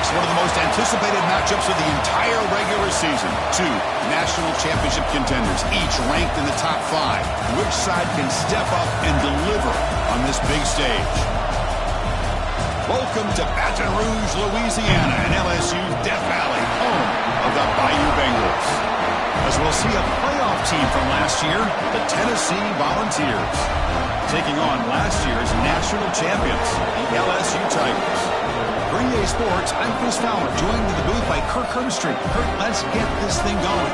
folks, one of the most anticipated matchups of the entire regular season. Two national championship contenders, each ranked in the top 5. Which side can step up and deliver on this big stage? Welcome to Baton Rouge, Louisiana, and LSU's Death Valley, home of the Bayou Bengals. As we'll see a playoff team from last year, the Tennessee Volunteers, taking on last year's national champions, the LSU Tigers. For EA Sports, I'm Chris Fowler, joined in the booth by Kirk Herbstreit. Kirk, let's get this thing going.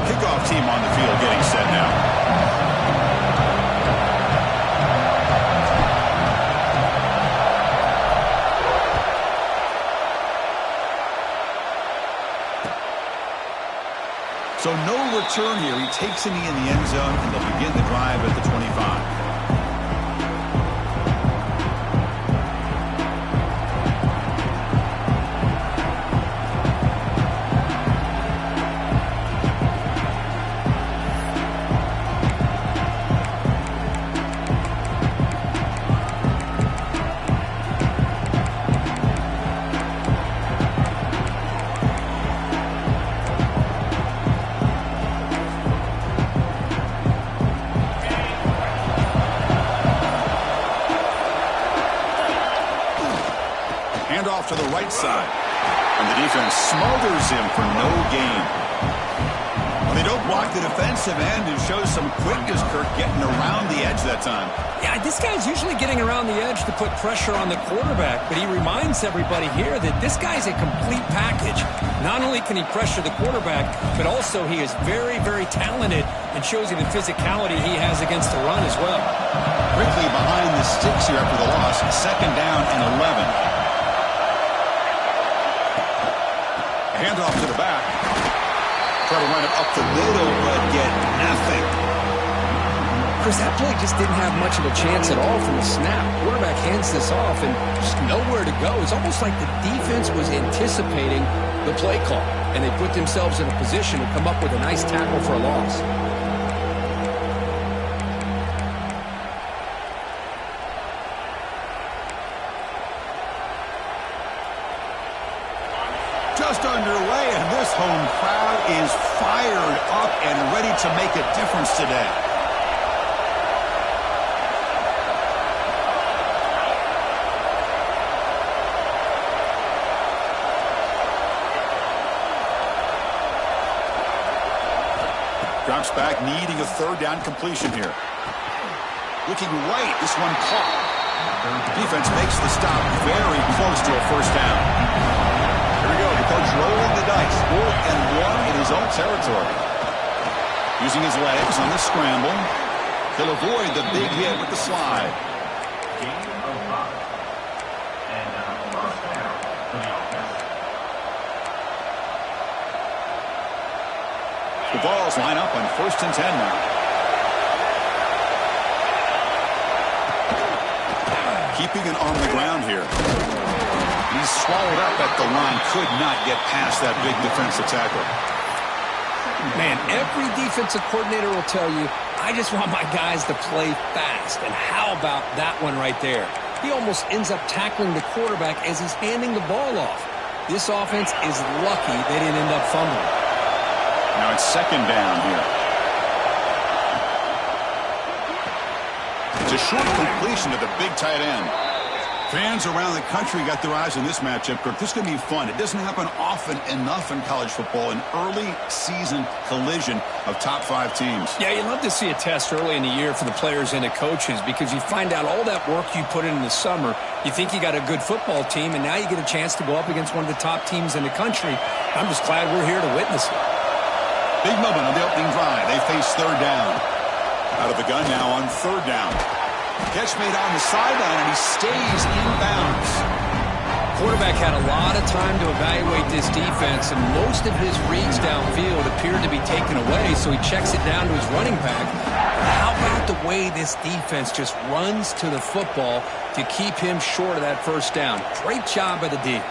Kickoff team on the field getting set now. So no return here. He takes a knee in the end zone, and they'll begin the drive at the 25. Handoff to the right side. And the defense smothers him for no gain. Well, they don't block the defensive end and shows some quickness, Kirk, getting around the edge that time. Yeah, this guy's usually getting around the edge to put pressure on the quarterback, but he reminds everybody here that this guy's a complete package. Not only can he pressure the quarterback, but also he is very, very talented and shows you the physicality he has against the run as well. Quickly behind the sticks here after the loss. 2nd down and 11. Handoff to the back. Try to run it up the middle, but get nothing. Chris, that play just didn't have much of a chance at all from the snap. Quarterback hands this off and just nowhere to go. It's almost like the defense was anticipating the play call, and they put themselves in a position to come up with a nice tackle for a loss. Just underway, and this home crowd is fired up and ready to make a difference today. Drops back, needing a 3rd down completion here. Looking right, this one caught. Defense makes the stop very close to a 1st down. Here we go, the coach rolling the dice. 4th and 1 in his own territory. Using his legs on the scramble. He'll avoid the big hit with the slide. The balls line up on 1st and 10 now. Keeping it on the ground here. He's swallowed up at the line. Could not get past that big defensive tackle. Man, every defensive coordinator will tell you, I just want my guys to play fast. And how about that one right there? He almost ends up tackling the quarterback as he's handing the ball off. This offense is lucky they didn't end up fumbling. Now it's 2nd down here. It's a short completion to the big tight end. Fans around the country got their eyes on this matchup, Kirk. This is going to be fun. It doesn't happen often enough in college football, an early season collision of top 5 teams. Yeah, you love to see a test early in the year for the players and the coaches because you find out all that work you put in the summer. You think you got a good football team, and now you get a chance to go up against one of the top teams in the country. I'm just glad we're here to witness it. Big moment on the opening drive. They face 3rd down. Out of the gun now on 3rd down. Catch made on the sideline, and he stays in bounds. Quarterback had a lot of time to evaluate this defense, and most of his reads downfield appeared to be taken away, so he checks it down to his running back. How about the way this defense just runs to the football to keep him short of that first down? Great job by the D.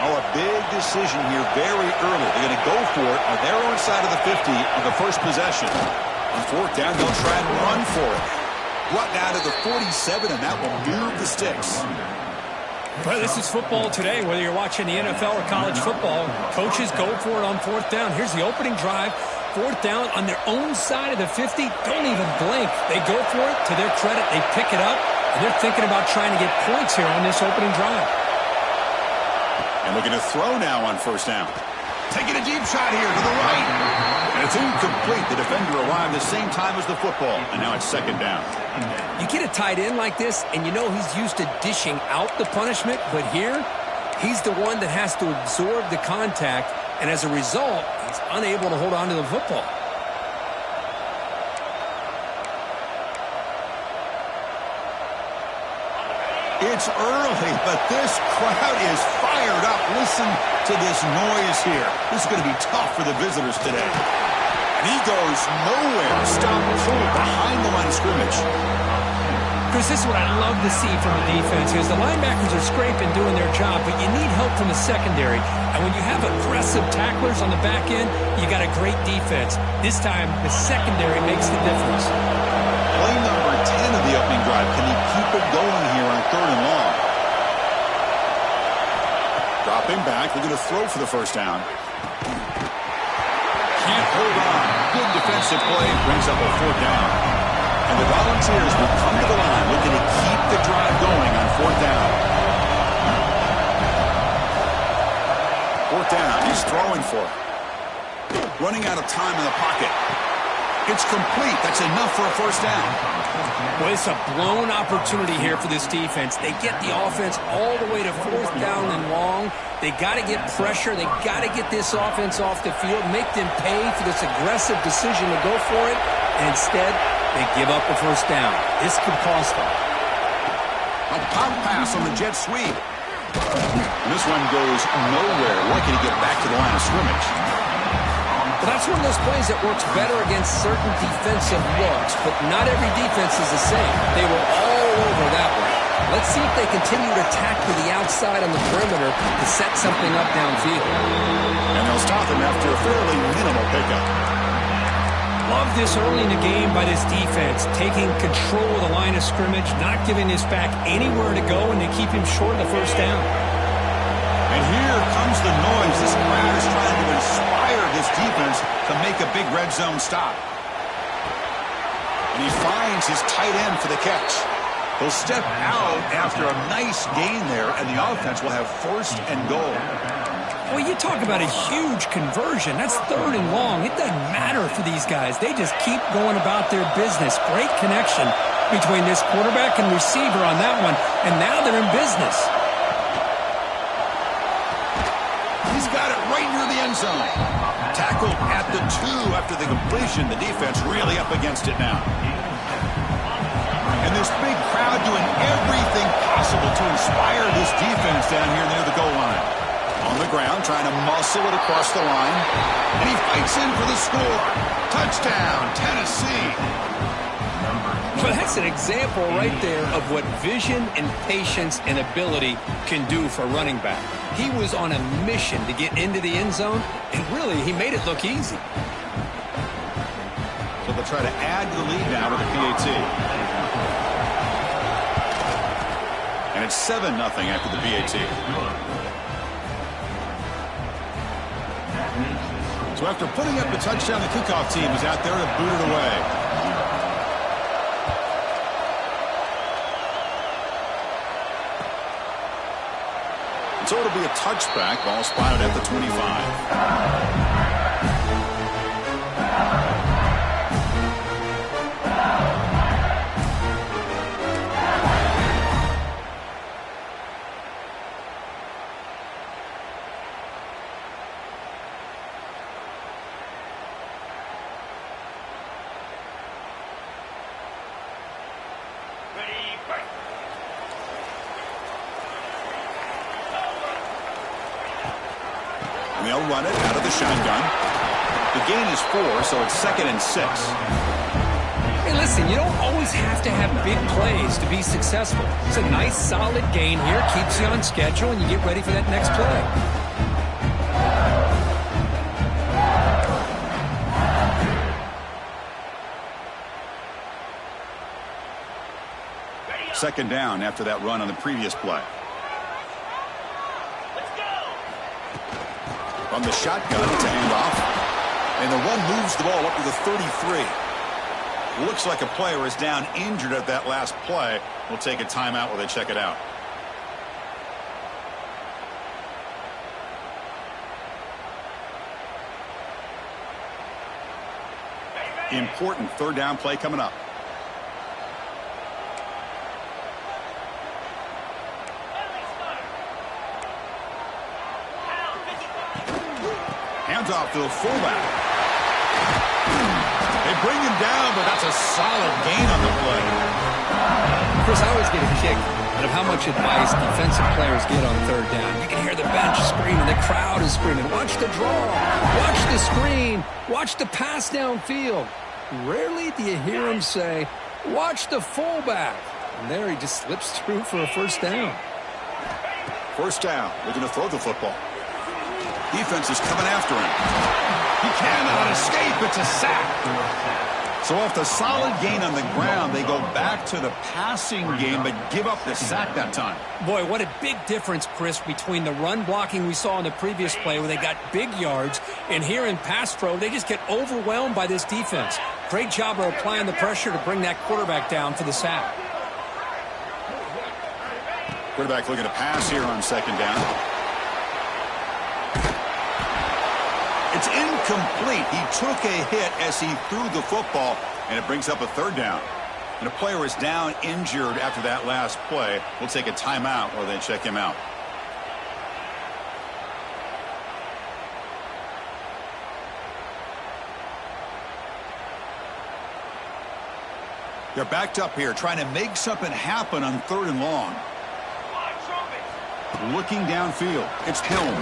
Oh, a big decision here very early. They're going to go for it on their own side of the 50 on the first possession. On fourth down, they'll try and run for it. Brought down to the 47, and that will move the sticks. Well, this is football today, whether you're watching the NFL or college football. Coaches go for it on fourth down. Here's the opening drive. Fourth down on their own side of the 50. Don't even blink. They go for it. To their credit, they pick it up, and they're thinking about trying to get points here on this opening drive. And looking to throw now on first down. Taking a deep shot here to the right. And it's incomplete. The defender arrived the same time as the football. And now it's second down. You get a tight end like this, and you know he's used to dishing out the punishment. But here, he's the one that has to absorb the contact. And as a result, he's unable to hold on to the football. It's early, but this crowd is fired up. Listen to this noise here. This is going to be tough for the visitors today. And he goes nowhere. Stop pulled behind the line of scrimmage. Chris, this is what I love to see from the defense is the linebackers are scraping, doing their job, but you need help from the secondary. And when you have aggressive tacklers on the back end, you got a great defense. This time, the secondary makes the difference. Play number 10 of the opening drive. Can he keep it going here on third and long? Dropping back. They're going to throw for the first down. Can't hold on. Good defensive play. Brings up a fourth down. And the Volunteers will come to the line looking to keep the drive going on fourth down. Fourth down. He's throwing for it. Running out of time in the pocket. It's complete. That's enough for a first down. Well, it's a blown opportunity here for this defense. They get the offense all the way to fourth down and long. They got to get pressure. They got to get this offense off the field, make them pay for this aggressive decision to go for it. And instead, they give up the first down. This could cost them. A pop pass on the jet sweep. And this one goes nowhere. Lucky to get back to the line of scrimmage. Well, that's one of those plays that works better against certain defensive looks, but not every defense is the same. They were all over that one. Let's see if they continue to attack to the outside on the perimeter to set something up downfield. And they'll stop him after a fairly minimal pickup. Love this early in the game by this defense, taking control of the line of scrimmage, not giving this back anywhere to go, and they keep him short of the first down. And here comes the noise. This crowd is trying to inspire this defense to make a big red zone stop. And he finds his tight end for the catch. He'll step out after a nice gain there, and the offense will have first and goal. Well, you talk about a huge conversion. That's third and long. It doesn't matter for these guys. They just keep going about their business. Great connection between this quarterback and receiver on that one, and now they're in business. He's got it right near the end zone. Tackled at the 2 after the completion. The defense really up against it now. And this big crowd doing everything possible to inspire this defense down here near the goal line. On the ground, trying to muscle it across the line. And he fights in for the score. Touchdown, Tennessee. Well, that's an example right there of what vision and patience and ability can do for a running back. He was on a mission to get into the end zone, and really, he made it look easy. So they'll try to add to the lead now with the PAT. And it's 7-0 after the PAT. So after putting up the touchdown, the kickoff team is out there to boot it away. So it'll be a touchback, ball spotted at the 25. And they'll run it out of the shotgun. The gain is 4, so it's 2nd and 6. Hey, listen, you don't always have to have big plays to be successful. It's a nice, solid gain here. Keeps you on schedule, and you get ready for that next play. Second down after that run on the previous play. From the shotgun, it's a handoff. And the run moves the ball up to the 33. Looks like a player is down injured at that last play. We'll take a timeout while they check it out. Important third down play coming up. Hands off to the fullback. They bring him down, but that's a solid gain on the play. Chris, I always get a kick out of how much advice defensive players get on third down. You can hear the bench screaming, the crowd is screaming, watch the draw, watch the screen, watch the pass downfield. Rarely do you hear him say, watch the fullback. And there he just slips through for a first down. First down. They're going to throw the football. Defense is coming after him. He cannot escape. It's a sack. So off the solid gain on the ground, they go back to the passing game, but give up the sack that time. Boy, what a big difference, Chris, between the run blocking we saw in the previous play where they got big yards, and here in pass pro, they just get overwhelmed by this defense. Great job of applying the pressure to bring that quarterback down for the sack. Quarterback looking to pass here on second down. It's incomplete. He took a hit as he threw the football, and it brings up a third down. And a player is down injured after that last play. We'll take a timeout while they check him out. They're backed up here, trying to make something happen on third and long. Looking downfield. It's Helm.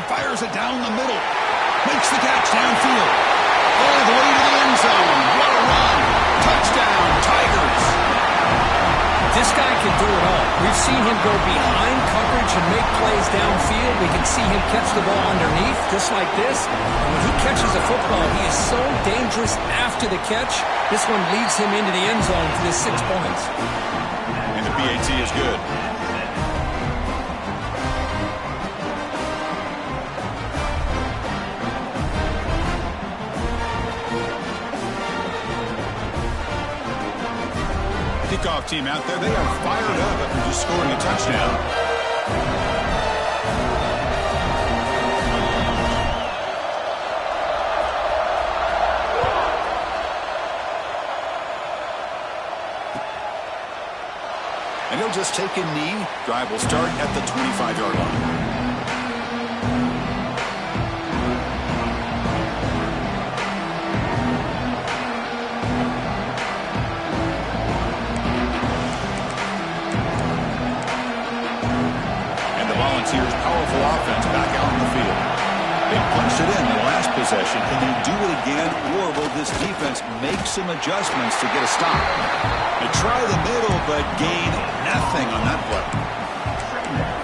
Fires it down the middle. Makes the catch downfield. All the way to the end zone. What a run. Touchdown, Tigers. This guy can do it all. We've seen him go behind coverage and make plays downfield. We can see him catch the ball underneath, just like this. And when he catches a football, he is so dangerous after the catch. This one leads him into the end zone for the 6 points. And the PAT is good. Kickoff team out there, they are fired up after just scoring a touchdown. And he'll just take a knee. Drive will start at the 25-yard line. Volunteers' powerful offense back out on the field. They punched it in the last possession. Can they do it again, or will this defense make some adjustments to get a stop? They try the middle, but gain nothing on that play.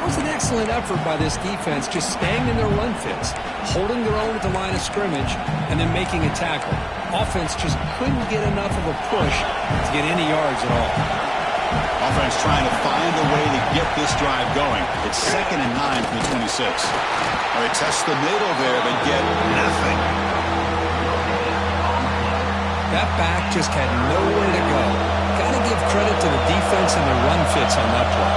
It was an excellent effort by this defense, just staying in their run fits, holding their own at the line of scrimmage, and then making a tackle. Offense just couldn't get enough of a push to get any yards at all. Offense trying to find a way to get this drive going. It's 2nd and 9 from the 26. They test the middle there, but get nothing. That back just had nowhere to go. Got to give credit to the defense and the run fits on that play.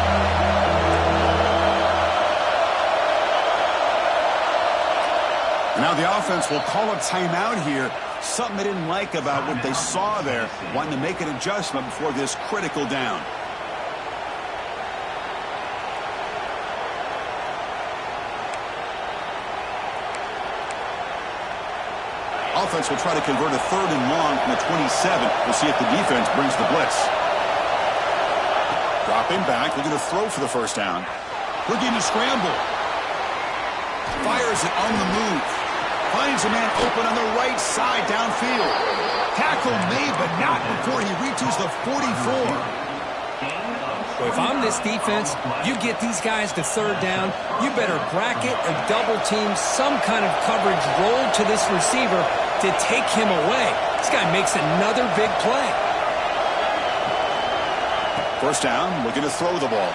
Now the offense will call a timeout here. Something they didn't like about what they saw there. Wanting to make an adjustment before this critical down. Offense will try to convert a 3rd and long from the 27. We'll see if the defense brings the blitz. Dropping back, looking to throw for the first down. Looking to scramble. Fires it on the move. Finds a man open on the right side downfield. Tackle made, but not before he reaches the 44. Well, if I'm this defense, you get these guys to third down, you better bracket or double team some kind of coverage roll to this receiver to take him away. This guy makes another big play. First down, looking to throw the ball.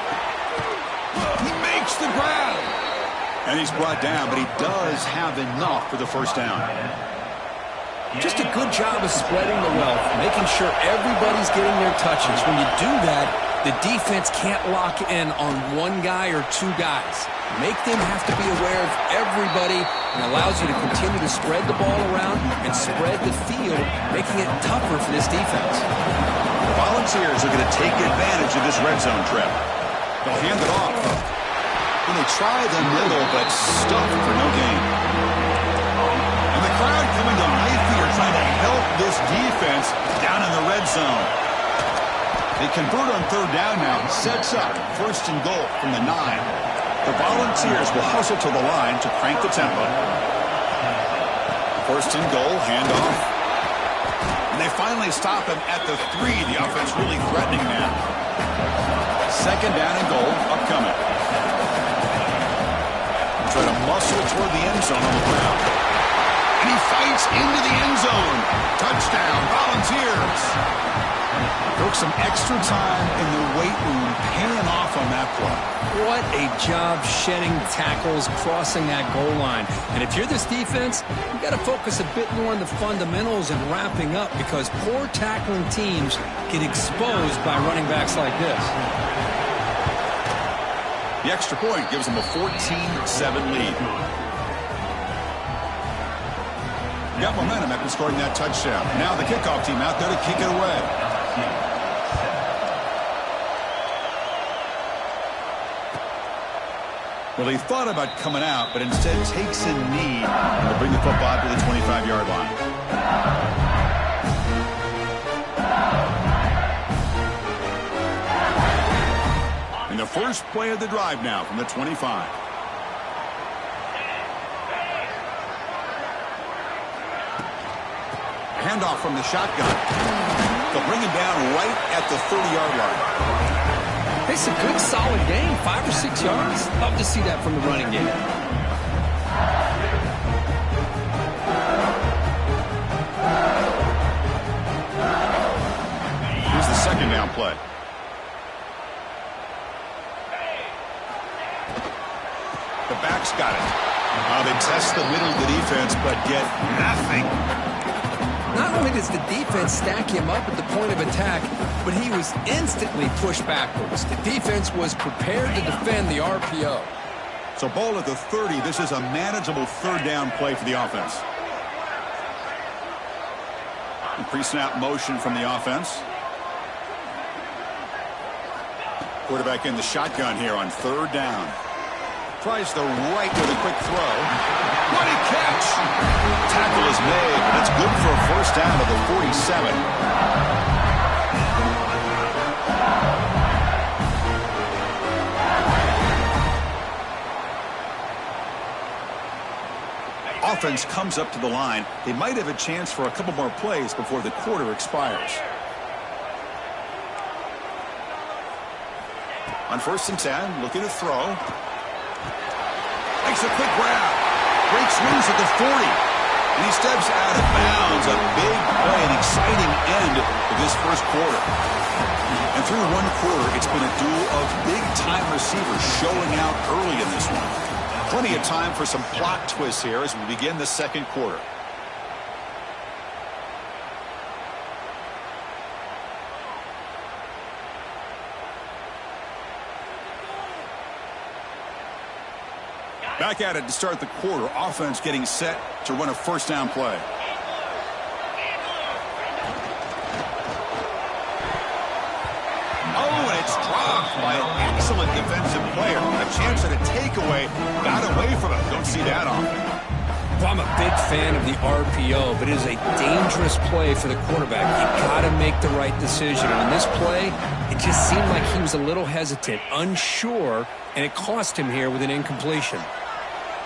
He makes the grab. And he's brought down, but he does have enough for the first down. Just a good job of spreading the wealth, making sure everybody's getting their touches. When you do that, the defense can't lock in on one guy or two guys. Make them have to be aware of everybody, and allows you to continue to spread the ball around and spread the field, making it tougher for this defense. The Volunteers are going to take advantage of this red zone trip. They'll hand it off. And they try the middle, but stuffed for no gain. And the crowd coming to life here, trying to help this defense down in the red zone. They convert on third down now. Sets up first and goal from the 9. The Volunteers will hustle to the line to crank the tempo. First and goal, handoff. And they finally stop him at the 3. The offense really threatening now. Second down and goal, upcoming. Try to muscle toward the end zone on the ground. And he fights into the end zone. Touchdown, Volunteers. Took some extra time in the weight room, paying off on that play. What a job shedding tackles, crossing that goal line. And if you're this defense, you've got to focus a bit more on the fundamentals and wrapping up, because poor tackling teams get exposed by running backs like this. The extra point gives them a 14-7 lead. Got momentum after scoring that touchdown. Now the kickoff team out there to kick it away. Well, he thought about coming out, but instead takes a knee to bring the football to the 25-yard line. And the first play of the drive now from the 25. Handoff from the shotgun. They'll bring him down right at the 30-yard line. It's a good, solid game, 5 or 6 yards. Love to see that from the running game. Here's the second down play. The back's got it. They test the middle of the defense, but get nothing. Not only does the defense stack him up at the point of attack, but he was instantly pushed backwards. The defense was prepared to defend the RPO. So ball at the 30. This is a manageable third down play for the offense. Pre-snap motion from the offense. Quarterback in the shotgun here on third down. Tries the right with a quick throw. What a catch! Tackle is made, but that's good for a first down of the 47. Offense comes up to the line. They might have a chance for a couple more plays before the quarter expires. On first and 10, looking to throw. Makes a quick grab. Breaks loose at the 40. And he steps out of bounds. A big play, an exciting end of this first quarter. And through one quarter, it's been a duel of big-time receivers showing out early in this one. Plenty of time for some plot twists here as we begin the second quarter. Back at it to start the quarter. Offense getting set to run a first down play. Oh, and it's dropped by an excellent defensive player. A chance at a takeaway. Got away from him. Don't see that often. Well, I'm a big fan of the RPO, but it is a dangerous play for the quarterback. You got to make the right decision. And on this play, it just seemed like he was a little hesitant, unsure, and it cost him here with an incompletion.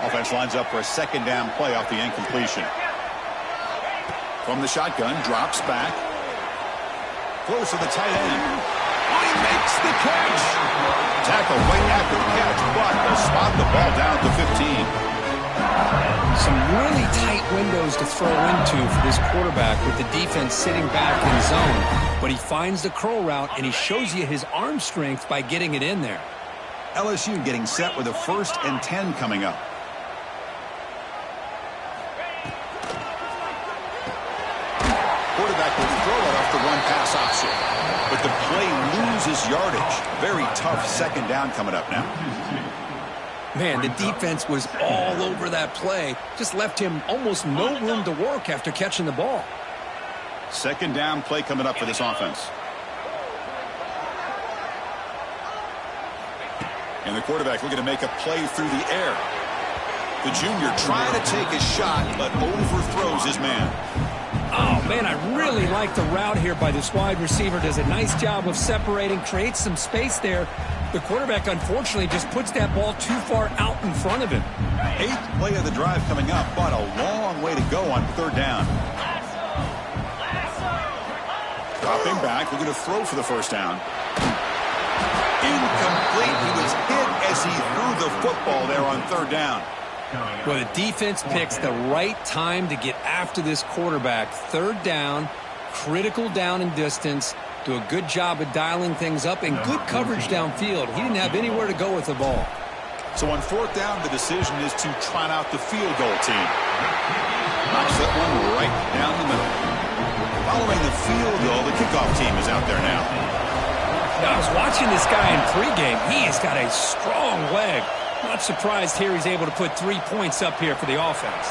Offense lines up for a second down play off the incompletion. From the shotgun, drops back. Throws to the tight end. Oh, he makes the catch. Tackle right after the catch, but they'll spot the ball down to 15. Some really tight windows to throw into for this quarterback with the defense sitting back in zone. But he finds the curl route, and he shows you his arm strength by getting it in there. LSU getting set with a 1st and 10 coming up. Quarterback will throw it off the run pass option. But the play loses yardage. Very tough 2nd down coming up now. Man, the defense was all over that play. Just left him almost no room to work after catching the ball. 2nd down play coming up for this offense. And the quarterback looking to make a play through the air. The junior trying to take a shot, but overthrows his man. Oh, man, I really like the route here by this wide receiver. Does a nice job of separating, creates some space there. The quarterback, unfortunately, just puts that ball too far out in front of him. 8th play of the drive coming up, but a long way to go on 3rd down. Dropping back, we're going to throw for the 1st down. Incomplete. He was hit as he threw the football there on 3rd down. Well, the defense picks the right time to get after this quarterback. 3rd down, critical down and distance. Do a good job of dialing things up and good coverage downfield. He didn't have anywhere to go with the ball. So on 4th down, the decision is to trot out the field goal team. Knocks that one right down the middle. Following the field goal, the kickoff team is out there now. Now, I was watching this guy in pregame. He has got a strong leg. Not surprised here he's able to put 3 points up here for the offense.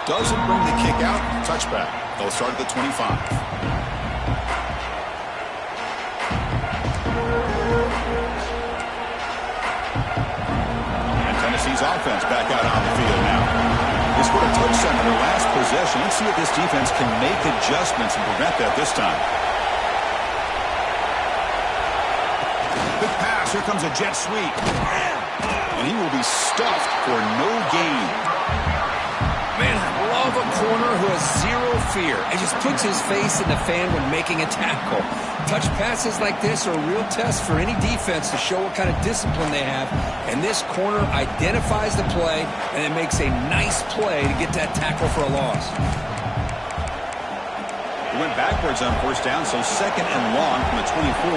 Doesn't bring the kick out. Touchback. They'll start at the 25. Tennessee's offense back out on the field now. They scored a touchdown in their last possession. Let's see if this defense can make adjustments and prevent that this time. Big pass. Here comes a jet sweep. And he will be stuffed for no gain. Man, I love a corner who has zero fear and just puts his face in the fan when making a tackle. Touch passes like this are a real test for any defense to show what kind of discipline they have. And this corner identifies the play and it makes a nice play to get that tackle for a loss. He went backwards on 1st down, so 2nd and long from the 24.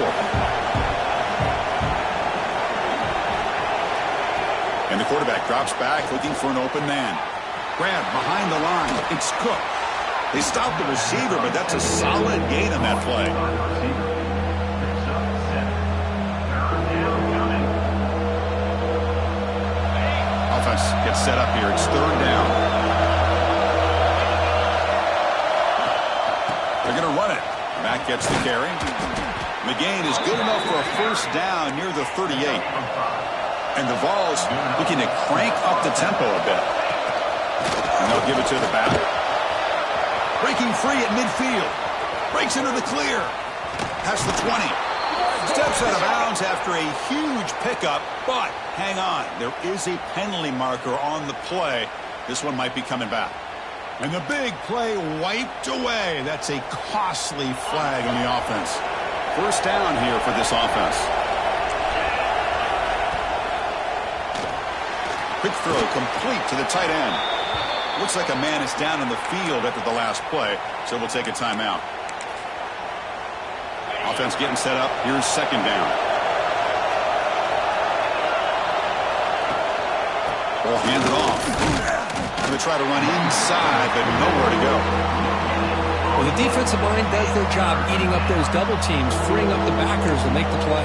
And the quarterback drops back looking for an open man. Grab behind the line. It's Cook. They stop the receiver, but that's a solid gain on that play. Offense gets set up here. It's 3rd down. They're going to run it. Mack gets the carry. McGain is good enough for a 1st down near the 38. And the Vols looking to crank up the tempo a bit. And they'll give it to the back. Breaking free at midfield. Breaks into the clear. Past the 20. Steps out of bounds after a huge pickup. But hang on. There is a penalty marker on the play. This one might be coming back. And the big play wiped away. That's a costly flag on the offense. 1st down here for this offense. Quick throw complete to the tight end. Looks like a man is down in the field after the last play, so we'll take a timeout. Offense getting set up. Here's 2nd down. Ball handed off. Going to try to run inside, but nowhere to go. Well, the defensive line does their job eating up those double teams, freeing up the backers to make the play.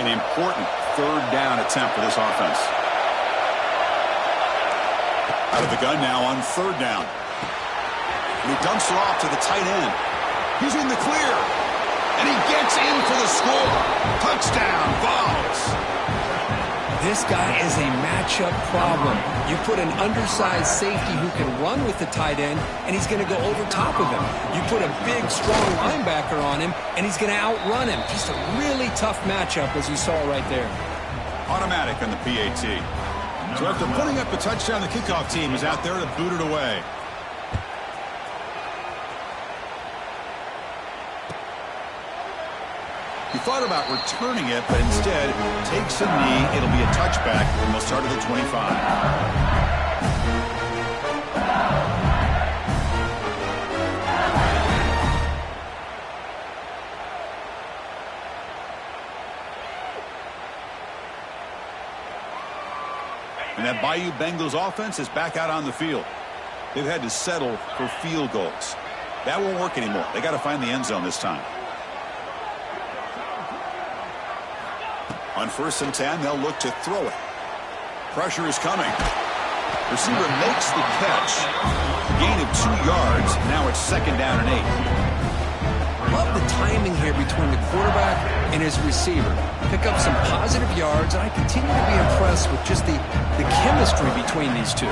An important 3rd down attempt for this offense. Out of the gun now on 3rd down. And he dumps it off to the tight end. He's in the clear. And he gets in for the score. Touchdown, Vols. This guy is a matchup problem. You put an undersized safety who can run with the tight end, and he's going to go over top of him. You put a big, strong linebacker on him, and he's going to outrun him. Just a really tough matchup, as you saw right there. Automatic on the PAT. So after putting up the touchdown, the kickoff team is out there to boot it away. He thought about returning it, but instead takes a knee. It'll be a touchback, and they'll start at the 25. And that Bayou Bengals offense is back out on the field. They've had to settle for field goals. That won't work anymore. They got to find the end zone this time. On 1st and 10, they'll look to throw it. Pressure is coming. Receiver makes the catch. Gain of 2 yards. Now it's 2nd down and 8. Love the timing here between the quarterback and his receiver. Pick up some positive yards, and I continue to be impressed with just the chemistry between these two.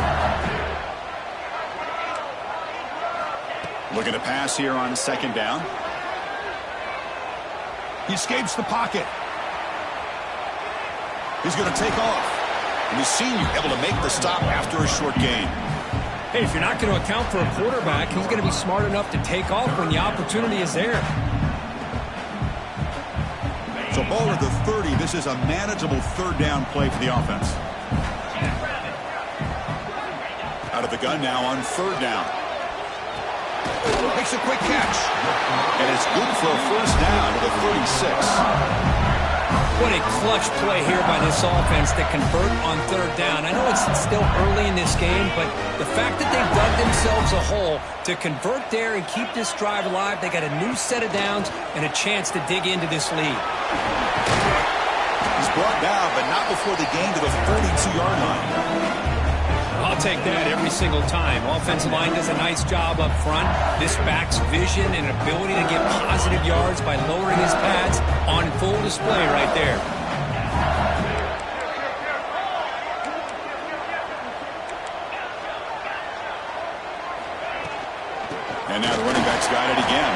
Looking to pass here on 2nd down. He escapes the pocket. He's going to take off. And the senior able to make the stop after a short gain. Hey, if you're not going to account for a quarterback, he's going to be smart enough to take off when the opportunity is there. So ball at the 30. This is a manageable 3rd down play for the offense. Out of the gun now on 3rd down. Makes a quick catch. And it's good for a 1st down to the 36. What a clutch play here by this offense to convert on 3rd down. I know it's still early in this game, but the fact that they've dug themselves a hole to convert there and keep this drive alive, they got a new set of downs and a chance to dig into this lead. He's brought down, but not before the gain to the 42-yard line. I'll take that every single time. Offensive line does a nice job up front. This back's vision and ability to get positive yards by lowering his pads on full display right there. And now the running back's got it again.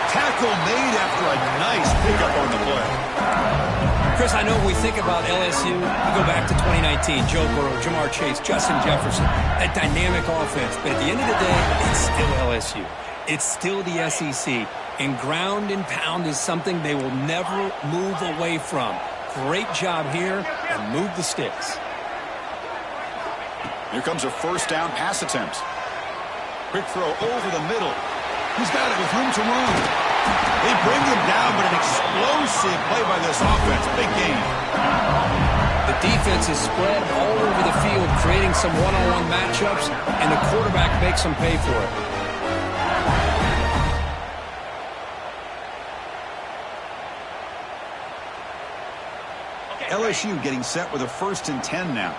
Tackle made after a nice pickup on the play. Chris, I know when we think about LSU, we go back to 2019, Joe Burrow, Jamar Chase, Justin Jefferson, that dynamic offense. But at the end of the day, it's still LSU. It's still the SEC. And ground and pound is something they will never move away from. Great job here, and move the sticks. Here comes a 1st down pass attempt. Quick throw over the middle. He's got it with room to run. They bring him down, but an explosive play by this offense. Big game. The defense is spread all over the field, creating some one-on-one matchups, and the quarterback makes them pay for it. LSU getting set with a 1st and 10 now.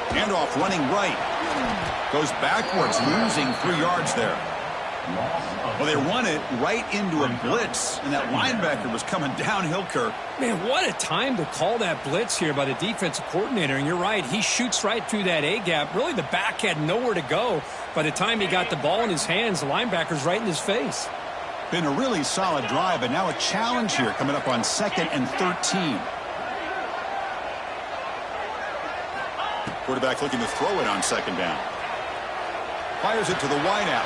Handoff running right. Goes backwards, losing 3 yards there. Well, they run it right into a blitz, and that linebacker was coming downhill, Kirk. Man, what a time to call that blitz here by the defensive coordinator. And you're right, he shoots right through that A-gap. Really, the back had nowhere to go. By the time he got the ball in his hands, the linebacker's right in his face. Been a really solid drive, and now a challenge here coming up on 2nd and 13. Quarterback looking to throw it on 2nd down. Fires it to the wideout.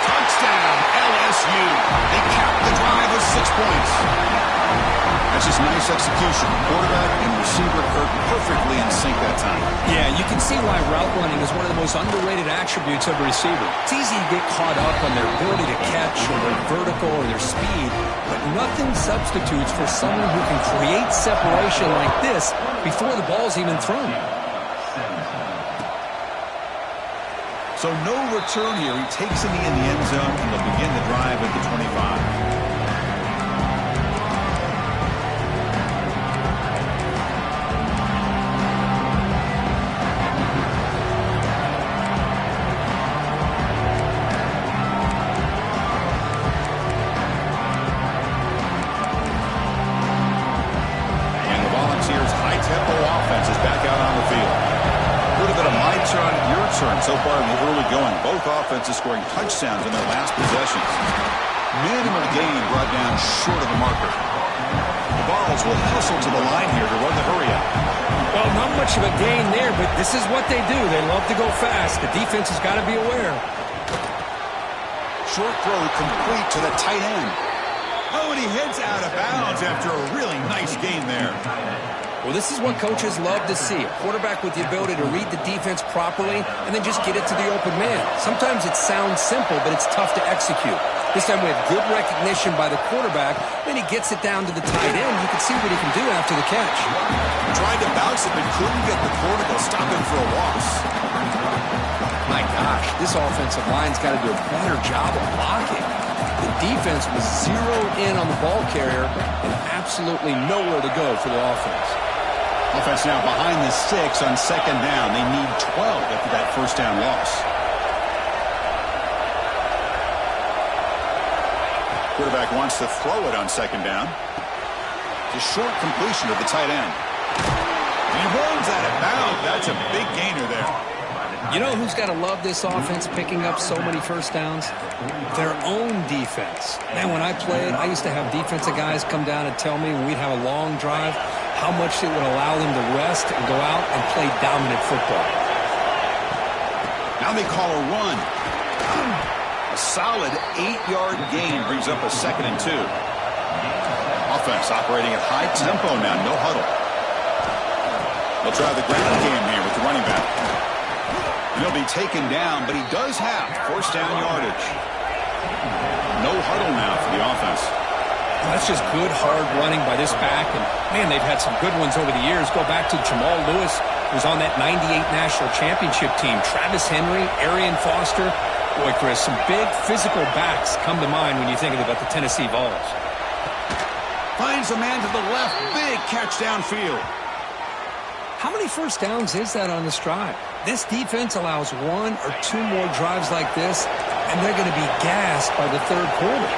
Touchdown, LSU. They cap the drive with 6 points. That's just nice execution. Quarterback and receiver Kirk perfectly in sync that time. Yeah, you can see why route running is one of the most underrated attributes of a receiver. It's easy to get caught up on their ability to catch or their vertical or their speed, but nothing substitutes for someone who can create separation like this before the ball's even thrown. So no return here. He takes a knee in the end zone, and they'll begin the drive at the 25. up-tempo offense is back out on the field. A little bit of my turn, your turn so far in the early going. Both offenses scoring touchdowns in their last possessions. Minimal gain brought down short of the marker. The Vols will hustle to the line here to run the hurry-up. Well, not much of a gain there, but this is what they do. They love to go fast. The defense has got to be aware. Short throw complete to the tight end. Oh, and he heads out of bounds after a really nice gain there. Well, this is what coaches love to see. A quarterback with the ability to read the defense properly and then just get it to the open man. Sometimes it sounds simple, but it's tough to execute. This time we have good recognition by the quarterback. Then he gets it down to the tight end. You can see what he can do after the catch. Tried to bounce it, but couldn't get the corner to stop him for a loss. My gosh, this offensive line's got to do a better job of blocking. The defense was zeroed in on the ball carrier and absolutely nowhere to go for the offense. Offense now behind the 6 on second down. They need 12 after that first down loss. Quarterback wants to throw it on second down. It's a short completion to the tight end. And he runs out of bounds. That's a big gainer there. You know who's got to love this offense picking up so many first downs? Their own defense. Man, when I played, I used to have defensive guys come down and tell me when we'd have a long drive how much it would allow them to rest and go out and play dominant football. Now they call a run. A solid 8-yard gain brings up a 2nd and 2. Offense operating at high tempo now, no huddle. They'll try the ground game here with the running back. He'll be taken down, but he does have first down yardage. No huddle now for the offense. Well, that's just good, hard running by this back. And, man, they've had some good ones over the years. Go back to Jamal Lewis, who was on that 98 National Championship team. Travis Henry, Arian Foster. Boy, Chris, some big physical backs come to mind when you think about the Tennessee Vols. Finds a man to the left. Big catch downfield. How many first downs is that on this drive? This defense allows 1 or 2 more drives like this, and they're going to be gassed by the third quarter.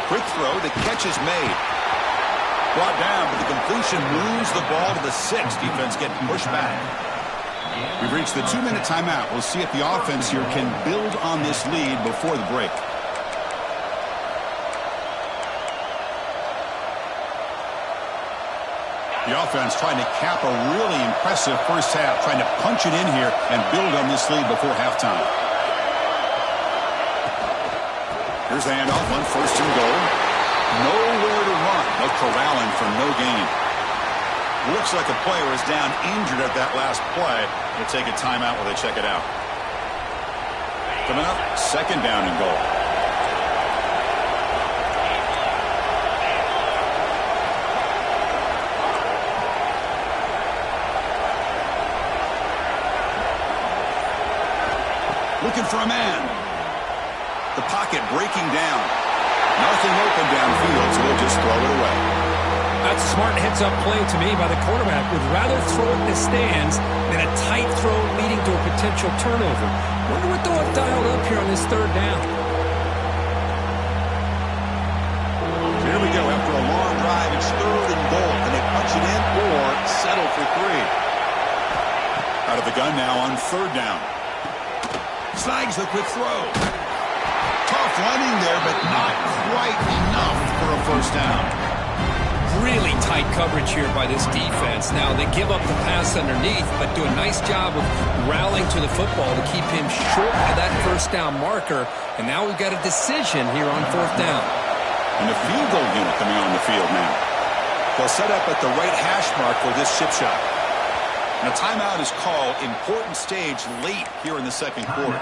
Quick throw, the catch is made. Brought down, but the completion moves the ball to the 6. Defense getting pushed back. We've reached the 2-minute timeout. We'll see if the offense here can build on this lead before the break. The offense trying to cap a really impressive first half, trying to punch it in here and build on this lead before halftime. Here's the handoff on 1st and goal. Nowhere to run. No corralling for no gain. Looks like a player is down injured at that last play. They'll take a timeout while they check it out. Coming up, 2nd down and goal. Looking for a man. The pocket breaking down. Nothing open downfield, so they'll just throw it away. That's a smart heads-up play to me by the quarterback. Would rather throw it in the stands than a tight throw leading to a potential turnover. Wonder what they'll have dialed up here on this 3rd down. Here we go. After a long drive, it's 3rd and goal. Can they punch it in or settle for 3? Out of the gun now on 3rd down. Snags the quick throw. Tough running there, but not quite enough for a first down. Really tight coverage here by this defense. Now, they give up the pass underneath, but do a nice job of rallying to the football to keep him short of that first down marker. And now we've got a decision here on 4th down. And the field goal unit coming on the field now. They'll set up at the right hash mark for this chip shot. And a timeout is called. Important stage late here in the 2nd quarter.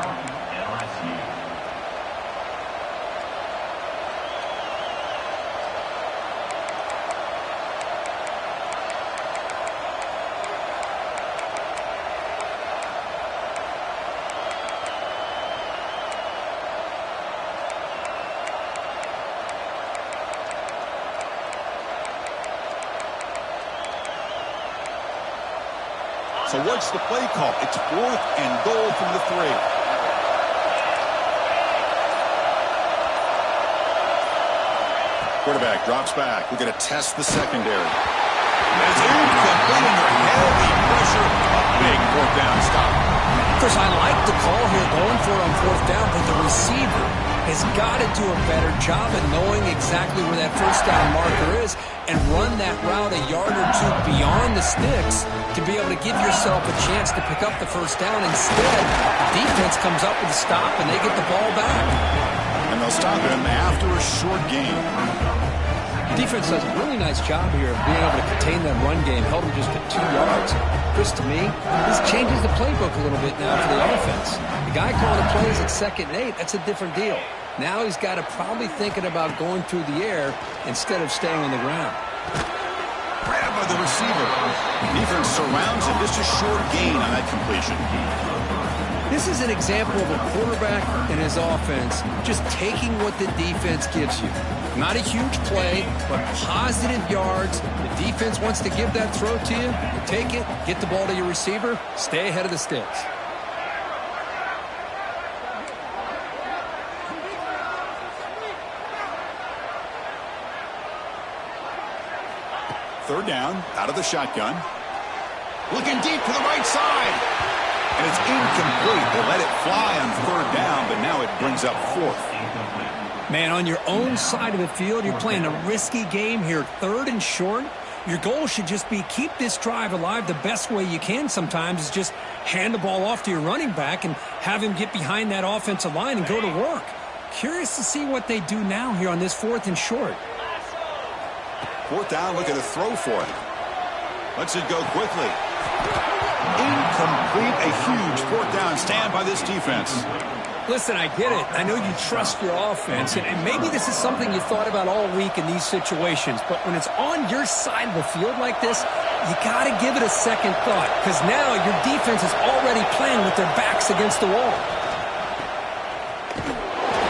So what's the play call? It's 4th and goal from the 3. Quarterback drops back. We're going to test the secondary. As incomplete under heavy pressure. A big fourth down stop. Chris, I like the call here going for it on fourth down, but the receiver has got to do a better job of knowing exactly where that first down marker is and run that route a yard or two beyond the sticks to be able to give yourself a chance to pick up the first down. Instead, the defense comes up with a stop and they get the ball back. And they'll stop him after a short gain. The defense does a really nice job here of being able to contain that run game, held him just to 2 yards. Chris, to me, this changes the playbook a little bit now for the offense. The guy calling the plays at 2nd and 8, that's a different deal. Now he's got to probably thinking about going through the air instead of staying on the ground. Grab by the receiver. Defense surrounds him. Just a short gain on that completion. This is an example of a quarterback and his offense just taking what the defense gives you. Not a huge play, but positive yards. The defense wants to give that throw to you. You take it, get the ball to your receiver, stay ahead of the sticks. Third down, out of the shotgun. Looking deep to the right side. And it's incomplete. They let it fly on third down, but now it brings up fourth. Man, on your own side of the field, you're playing a risky game here. 3rd and short. Your goal should just be keep this drive alive the best way you can sometimes is just hand the ball off to your running back and have him get behind that offensive line and go to work. Curious to see what they do now here on this 4th and short. Fourth down, looking to throw for it. Lets it go quickly. Incomplete, a huge fourth down stand by this defense. Listen, I get it. I know you trust your offense, and maybe this is something you thought about all week in these situations, but when it's on your side of the field like this, you got to give it a second thought, because now your defense is already playing with their backs against the wall.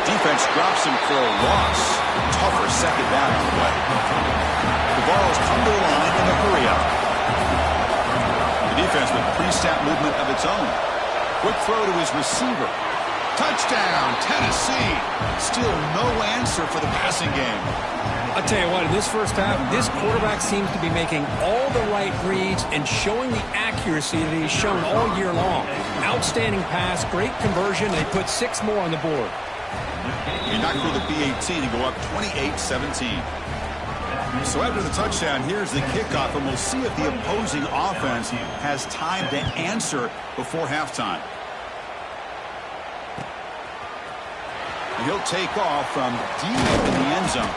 Defense drops him for a loss. Tougher second down on the way. The ball's come to the line in a hurry up. The defense with pre-snap movement of its own. Quick throw to his receiver. Touchdown, Tennessee. Still no answer for the passing game. I'll tell you what, in this first half, this quarterback seems to be making all the right reads and showing the accuracy that he's shown all year long. Outstanding pass, great conversion. They put 6 more on the board. He knocked through the B-18 to go up 28-17. So after the touchdown, here's the kickoff, and we'll see if the opposing offense has time to answer before halftime. He'll take off from deep in the end zone.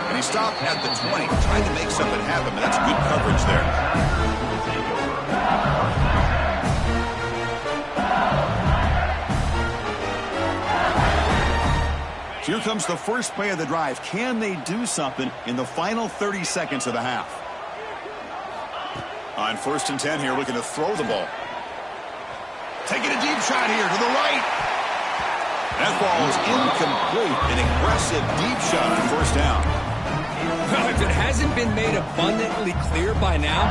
And he stopped at the 20, trying to make something happen, but that's good coverage there. Here comes the first play of the drive. Can they do something in the final 30 seconds of the half? On 1st and 10 here, looking to throw the ball. Taking a deep shot here to the right. That ball is incomplete. An aggressive deep shot on 1st down. Well, if it hasn't been made abundantly clear by now,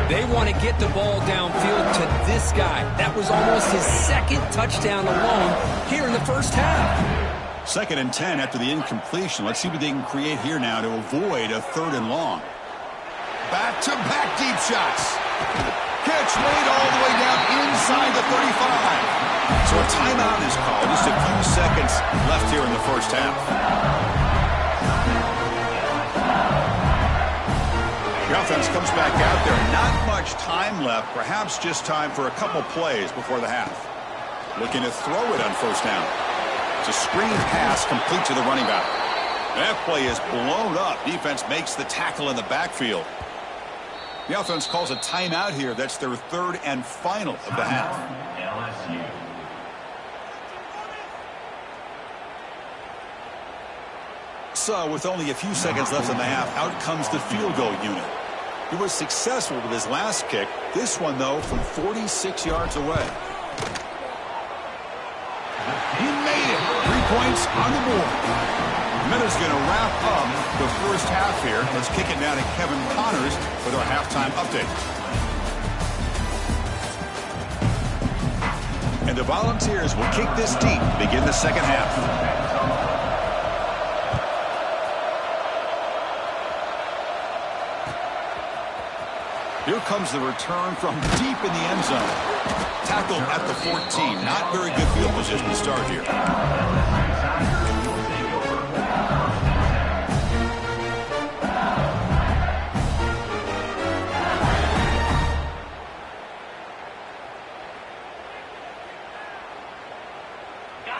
they want to get the ball downfield to this guy. That was almost his 2nd touchdown alone here in the first half. 2nd and 10 after the incompletion. Let's see what they can create here now to avoid a 3rd and long. Back-to-back deep shots. Catch made all the way down inside the 35. So a timeout is called. Just a few seconds left here in the first half. The offense comes back out there. Not much time left. Perhaps just time for a couple plays before the half. Looking to throw it on 1st down. It's a screen pass complete to the running back. That play is blown up. Defense makes the tackle in the backfield. The offense calls a timeout here. That's their 3rd and final of the half. So with only a few seconds left in the half, out comes the field goal unit. He was successful with his last kick. This one, though, from 46 yards away. He made it. 3 points on the board. Minutes going to wrap up the first half here. Let's kick it down to Kevin Connors with our halftime update. And the Volunteers will kick this deep to begin the second half. Here comes the return from deep in the end zone. Tackled at the 14. Not very good field position to start here.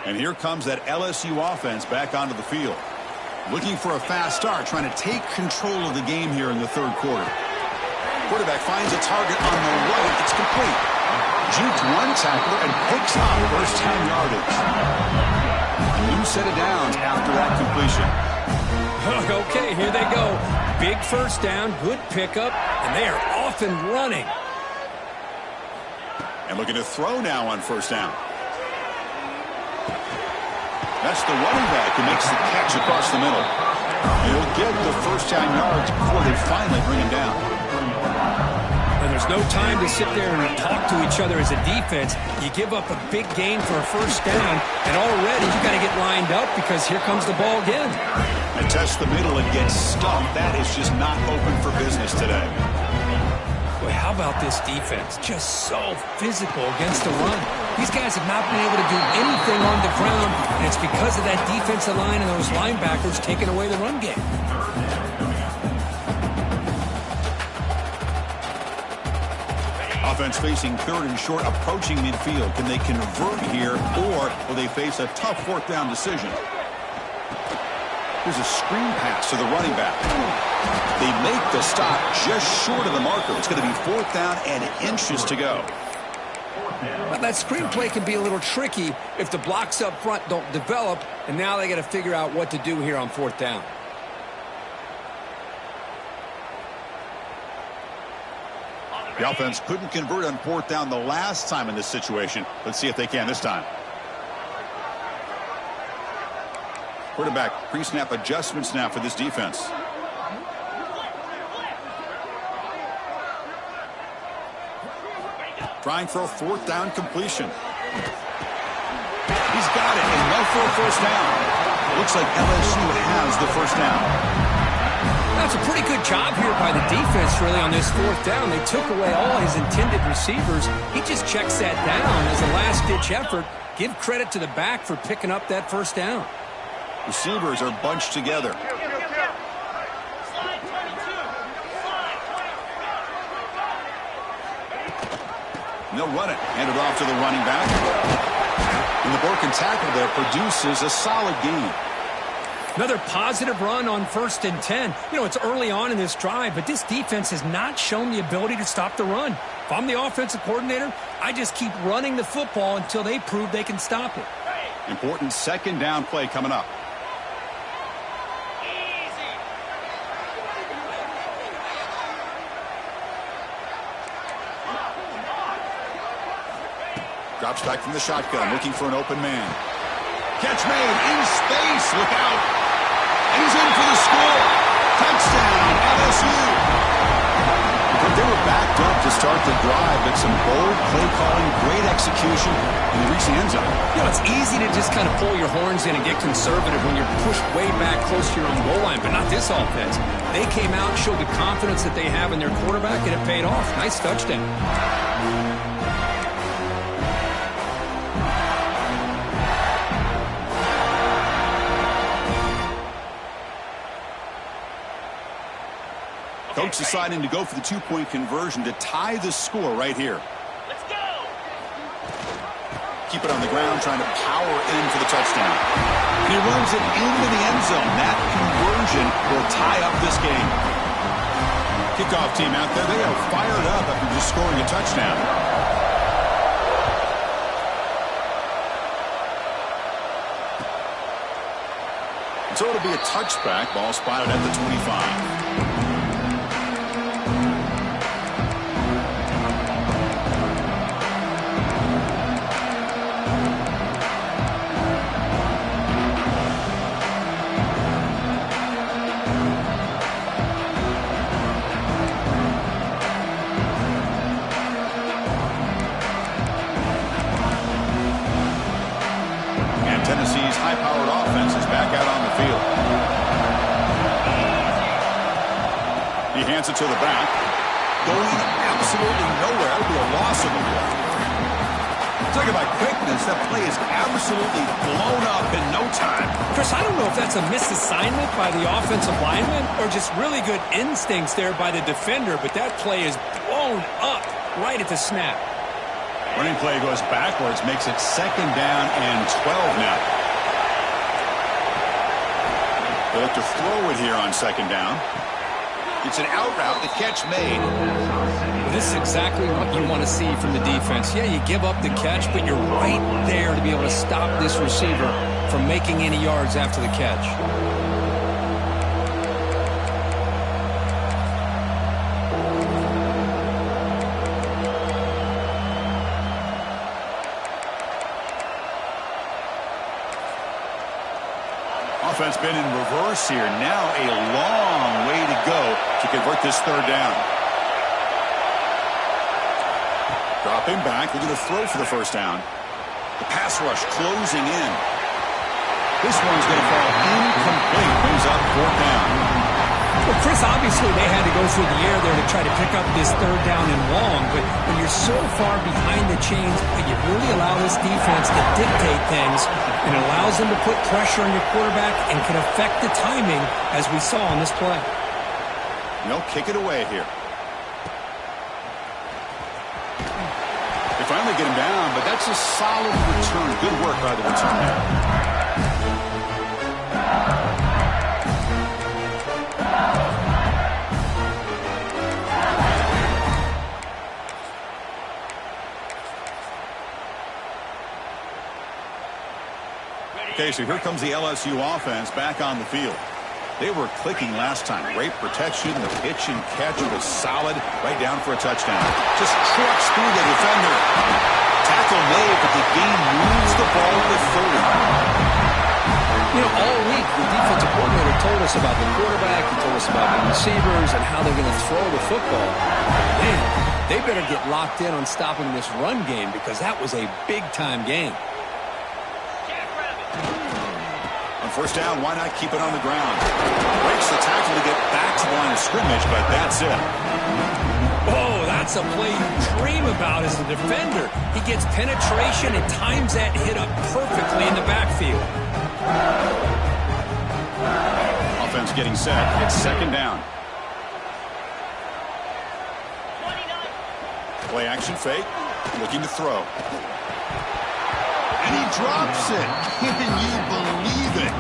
And here comes that LSU offense back onto the field. Looking for a fast start, trying to take control of the game here in the third quarter. Quarterback finds a target on the right. It's complete. Juked one tackler and picks up first down yardage. A new set of downs after that completion. Okay, here they go. Big first down, good pickup, and they are off and running. And looking to throw now on first down. That's the running back who makes the catch across the middle. He'll get the first down yards before they finally bring him down. And there's no time to sit there and talk to each other as a defense. You give up a big gain for a first down, and already you got to get lined up because here comes the ball again. And test the middle and get stuffed. That is just not open for business today. Boy, how about this defense? Just so physical against the run. These guys have not been able to do anything on the ground, and it's because of that defensive line and those linebackers taking away the run game. Offense facing third and short, approaching midfield. Can they convert here, or will they face a tough fourth down decision? Here's a screen pass to the running back. They make the stop just short of the marker. It's going to be fourth down and inches to go. But that screen play can be a little tricky if the blocks up front don't develop, and now they got to figure out what to do here on fourth down. The offense couldn't convert on fourth down the last time in this situation. Let's see if they can this time. Quarterback pre-snap adjustments now for this defense. Trying for a fourth down completion. He's got it, and no for a first down. Looks like LSU has the first down. That's a pretty good job here by the defense, really, on this fourth down. They took away all his intended receivers. He just checks that down as a last-ditch effort. Give credit to the back for picking up that first down. Receivers are bunched together. And they'll run it. Hand it off to the running back. And the broken tackle there produces a solid gain. Another positive run on 1st and 10. You know, it's early on in this drive, but this defense has not shown the ability to stop the run. If I'm the offensive coordinator, I just keep running the football until they prove they can stop it. Important second down play coming up. Drops back from the shotgun, looking for an open man. Catch made in space. Look out. And he's in for the score. Touchdown, LSU. They were backed up to start the drive, but some bold play calling, great execution, and they reach the end zone. You know, it's easy to just kind of pull your horns in and get conservative when you're pushed way back close to your own goal line, but not this offense. They came out, showed the confidence that they have in their quarterback, and it paid off. Nice touchdown. Coach deciding to go for the two-point conversion to tie the score right here. Let's go. Keep it on the ground, trying to power in for the touchdown. And he runs it into the end zone. That conversion will tie up this game. Kickoff team out there, they are fired up after just scoring a touchdown. And so it'll be a touchback. Ball spotted at the 25. Tennessee's high-powered offense is back out on the field. He hands it to the back. Going absolutely nowhere. That would be a loss of the play. Talking about quickness, that play is absolutely blown up in no time. Chris, I don't know if that's a misassignment by the offensive lineman or just really good instincts there by the defender, but that play is blown up right at the snap. Running play goes backwards, makes it 2nd down and 12 now. They look to throw it here on 2nd down. It's an out route, the catch made. This is exactly what you want to see from the defense. Yeah, you give up the catch, but you're right there to be able to stop this receiver from making any yards after the catch. Offense been in reverse here. Now a long way to go to convert this 3rd down. Dropping back, looking to throw for the 1st down. The pass rush closing in. This one's going to fall incomplete. Brings up 4th down. Well, Chris, obviously they had to go through the air there to try to pick up this 3rd down and long, but when you're so far behind the chains, you really allow this defense to dictate things, and it allows them to put pressure on your quarterback and can affect the timing, as we saw on this play. Kick it away here. They finally get him down, but that's a solid return. Good work by the return man. Okay, so here comes the LSU offense back on the field. They were clicking last time. Great protection. The pitch and catch was solid. Right down for a touchdown. Just trucks through the defender. Tackle made, but the game moves the ball to 30. All week, the defensive coordinator told us about the quarterback. He told us about the receivers and how they're going to throw the football. Man, they better get locked in on stopping this run game because that was a big-time game. On 1st down, why not keep it on the ground? Breaks the tackle to get back to the line of scrimmage, but that's it. Oh, that's a play you dream about as a defender. He gets penetration and times that hit up perfectly in the backfield. Offense getting set. It's 2nd down. Play action fake. Looking to throw. And he drops it. Can you believe it?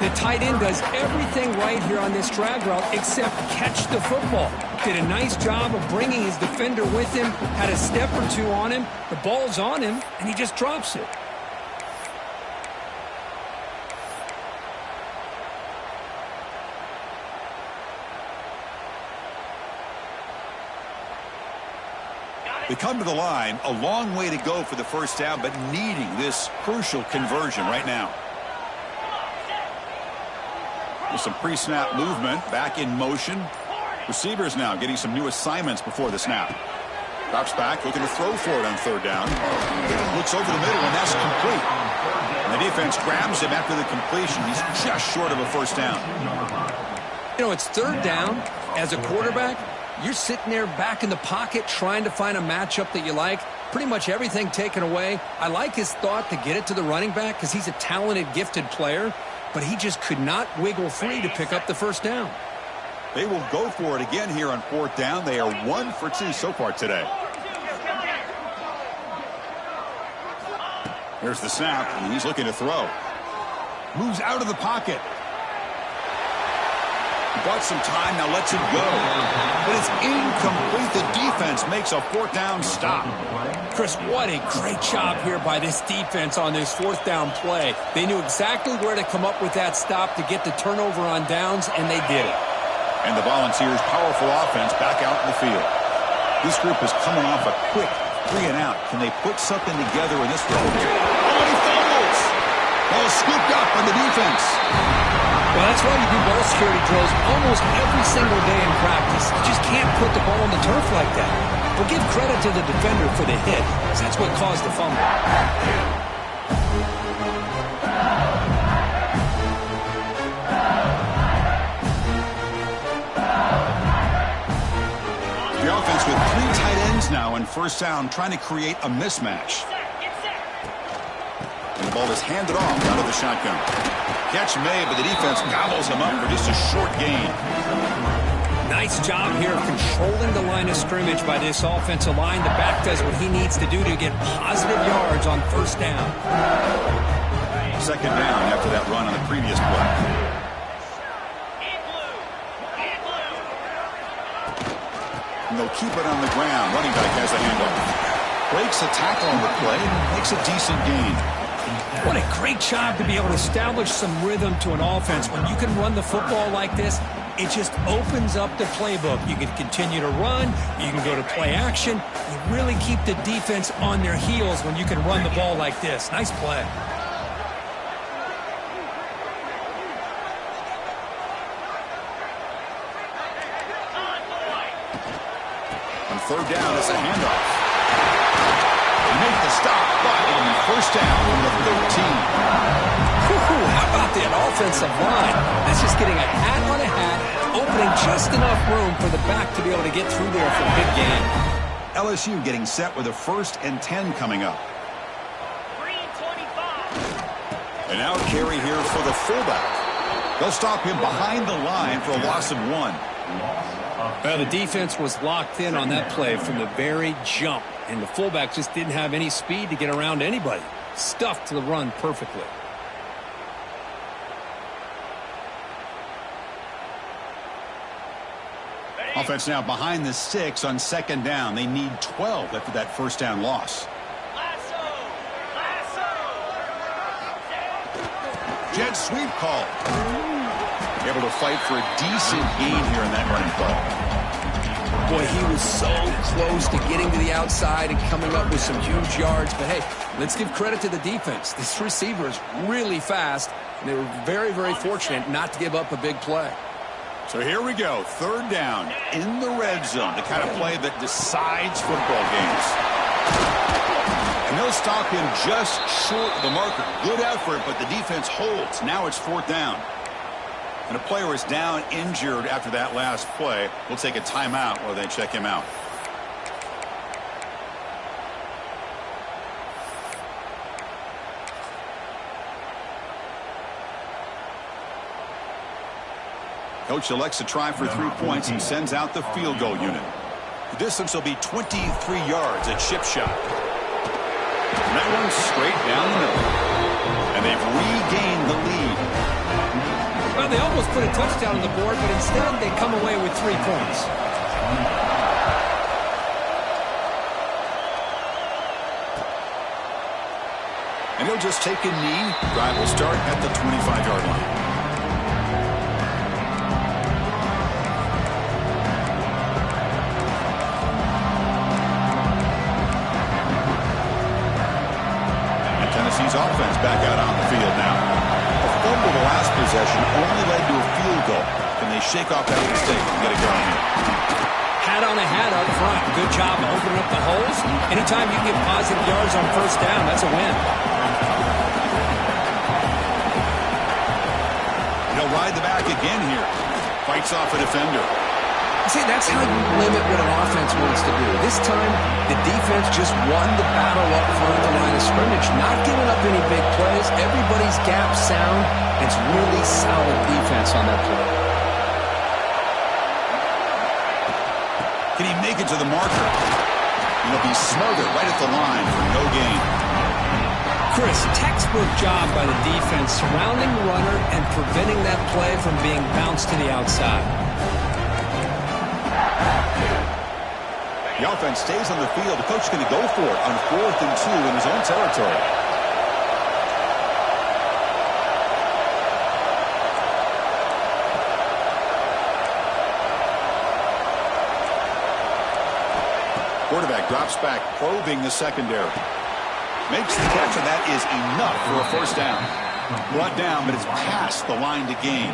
The tight end does everything right here on this drag route except catch the football. Did a nice job of bringing his defender with him, had a step or two on him, the ball's on him, and he just drops it. They come to the line, a long way to go for the 1st down, but needing this crucial conversion right now. With some pre-snap movement, back in motion. Receivers now getting some new assignments before the snap. Drops back, looking to throw for it on 3rd down. Looks over the middle, and that's complete. And the defense grabs him after the completion. He's just short of a 1st down. It's 3rd down. As a quarterback, you're sitting there back in the pocket trying to find a matchup that you like. Pretty much everything taken away. I like his thought to get it to the running back because he's a talented, gifted player, but he just could not wiggle free to pick up the 1st down. They will go for it again here on 4th down. They are 1 for 2 so far today. Here's the snap, and he's looking to throw. Moves out of the pocket. Bought some time, now lets it go. But it's incomplete. The defense makes a 4th down stop. Chris, what a great job here by this defense on this 4th down play. They knew exactly where to come up with that stop to get the turnover on downs, and they did it. And the Volunteers' powerful offense back out in the field. This group is coming off a quick 3 and out. Can they put something together in this one? Oh, he fumbles! Ball scooped up on the defense. Well, that's why you do ball security drills almost every single day in practice. You just can't put the ball on the turf like that. But give credit to the defender for the hit, because that's what caused the fumble. The offense with 3 first down, trying to create a mismatch. And the ball is handed off out of the shotgun. Catch made, but the defense gobbles him up for just a short gain. Nice job here of controlling the line of scrimmage by this offensive line. The back does what he needs to do to get positive yards on first down. Second down after that run on the previous play. And they'll keep it on the ground. Running back has the handoff. Breaks a tackle on the play, makes a decent gain. What a great job to be able to establish some rhythm to an offense. When you can run the football like this, it just opens up the playbook. You can continue to run. You can go to play action. You really keep the defense on their heels when you can run the ball like this. Nice play. On third down, it's a handoff. They make the stop, but it'll be first down from the 13. How about that offensive line? That's just getting a hat on a hat, opening just enough room for the back to be able to get through there for a big gain. LSU getting set with a 1st and 10 coming up. And now carry here for the fullback. They'll stop him behind the line for a loss of 1. Well, the defense was locked in on that play from the very jump, and the fullback just didn't have any speed to get around anybody. Stuffed the run perfectly. Offense now behind the 6 on second down. They need 12 after that first down loss. Jet sweep call. Able to fight for a decent gain here in that running play. Boy, he was so close to getting to the outside and coming up with some huge yards. But, hey, let's give credit to the defense. This receiver is really fast, and they were very, very fortunate not to give up a big play. So here we go. Third down in the red zone. The kind of play that decides football games. And they'll stop him just short of the marker. Good effort, but the defense holds. Now it's fourth down. And a player is down injured after that last play. We'll take a timeout while they check him out. Coach elects to try for 3 points and sends out the field goal unit. The distance will be 23 yards at chip shot. And that one's straight down the middle. And they've regained the lead. Well, they almost put a touchdown on the board, but instead they come away with 3 points. And he'll just take a knee. Drive will start at the 25-yard line. Tennessee's offense back out on the field now. A fumble the last possession only led to a field goal. Can they shake off that mistake and get it going here? Hat on a hat up front. Good job opening up the holes. Anytime you can get positive yards on first down, that's a win. He'll ride the back again here. Fights off a defender. See, that's how you limit what an offense wants to do. This time, the defense just won the battle up front of the line of scrimmage, not giving up any big plays. Everybody's gap sound. It's really solid defense on that play. Can he make it to the marker? He'll be smothered right at the line for no gain. Chris, textbook job by the defense surrounding the runner and preventing that play from being bounced to the outside. The offense stays on the field. The coach is going to go for it on 4th and 2 in his own territory. Quarterback drops back, probing the secondary. Makes the catch, and that is enough for a first down. Brought down, but it's past the line to gain.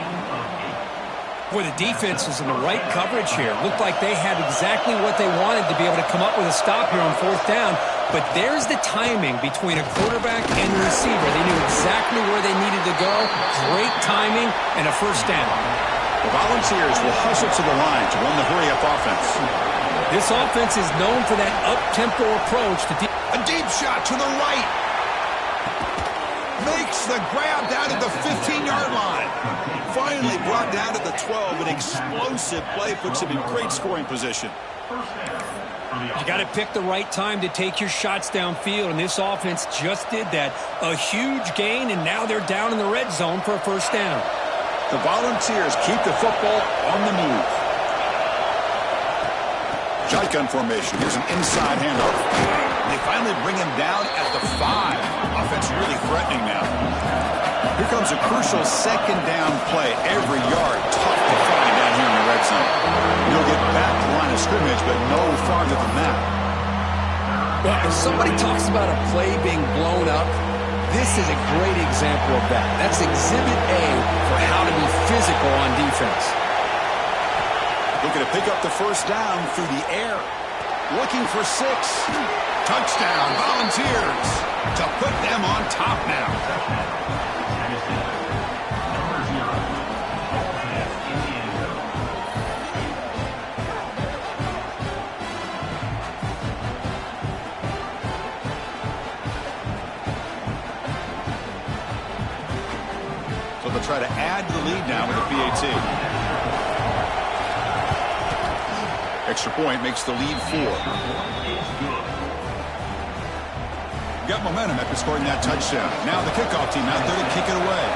Boy, the defense is in the right coverage here. Looked like they had exactly what they wanted to be able to come up with a stop here on fourth down. But there's the timing between a quarterback and the receiver. They knew exactly where they needed to go. Great timing and a first down. The Volunteers will hustle to the line to run the hurry-up offense. This offense is known for that up-tempo approach to a deep shot to the right. Makes the grab down at the 15-yard line. Finally brought down to the 12. An explosive play puts him in great scoring position. You got to pick the right time to take your shots downfield, and this offense just did that. A huge gain, and now they're down in the red zone for a first down. The Volunteers keep the football on the move. Shotgun formation. Here's an inside handoff. They finally bring him down at the 5. Offense really threatening now. Here comes a crucial second down play. Every yard tough to find down here in the red zone. He'll get back to the line of scrimmage, but no farther than that. Well, if somebody talks about a play being blown up, this is a great example of that. That's Exhibit A for how to be physical on defense. Looking to pick up the first down through the air. Looking for 6. Touchdown, Volunteers, to put them on top now. So they'll try to add to the lead now with a PAT. Extra point makes the lead 4. Got momentum after scoring that touchdown. Now the kickoff team out there to kick it away.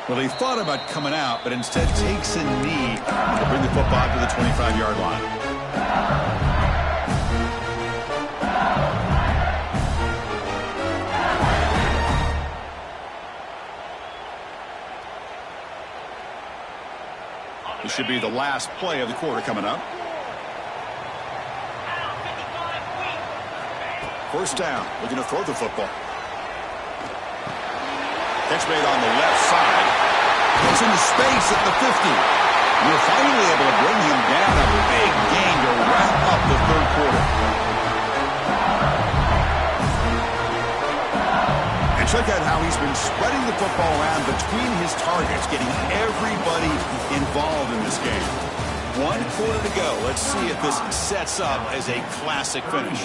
Well, he thought about coming out, but instead takes a knee to bring the football to the 25-yard line. This should be the last play of the quarter coming up. First down, looking to throw the football. Catch made on the left side. Goes into space at the 50. We're finally able to bring him down. A big gain to wrap up the third quarter. And check out how he's been spreading the football around between his targets, getting everybody involved in this game. 1 quarter to go. Let's see if this sets up as a classic finish.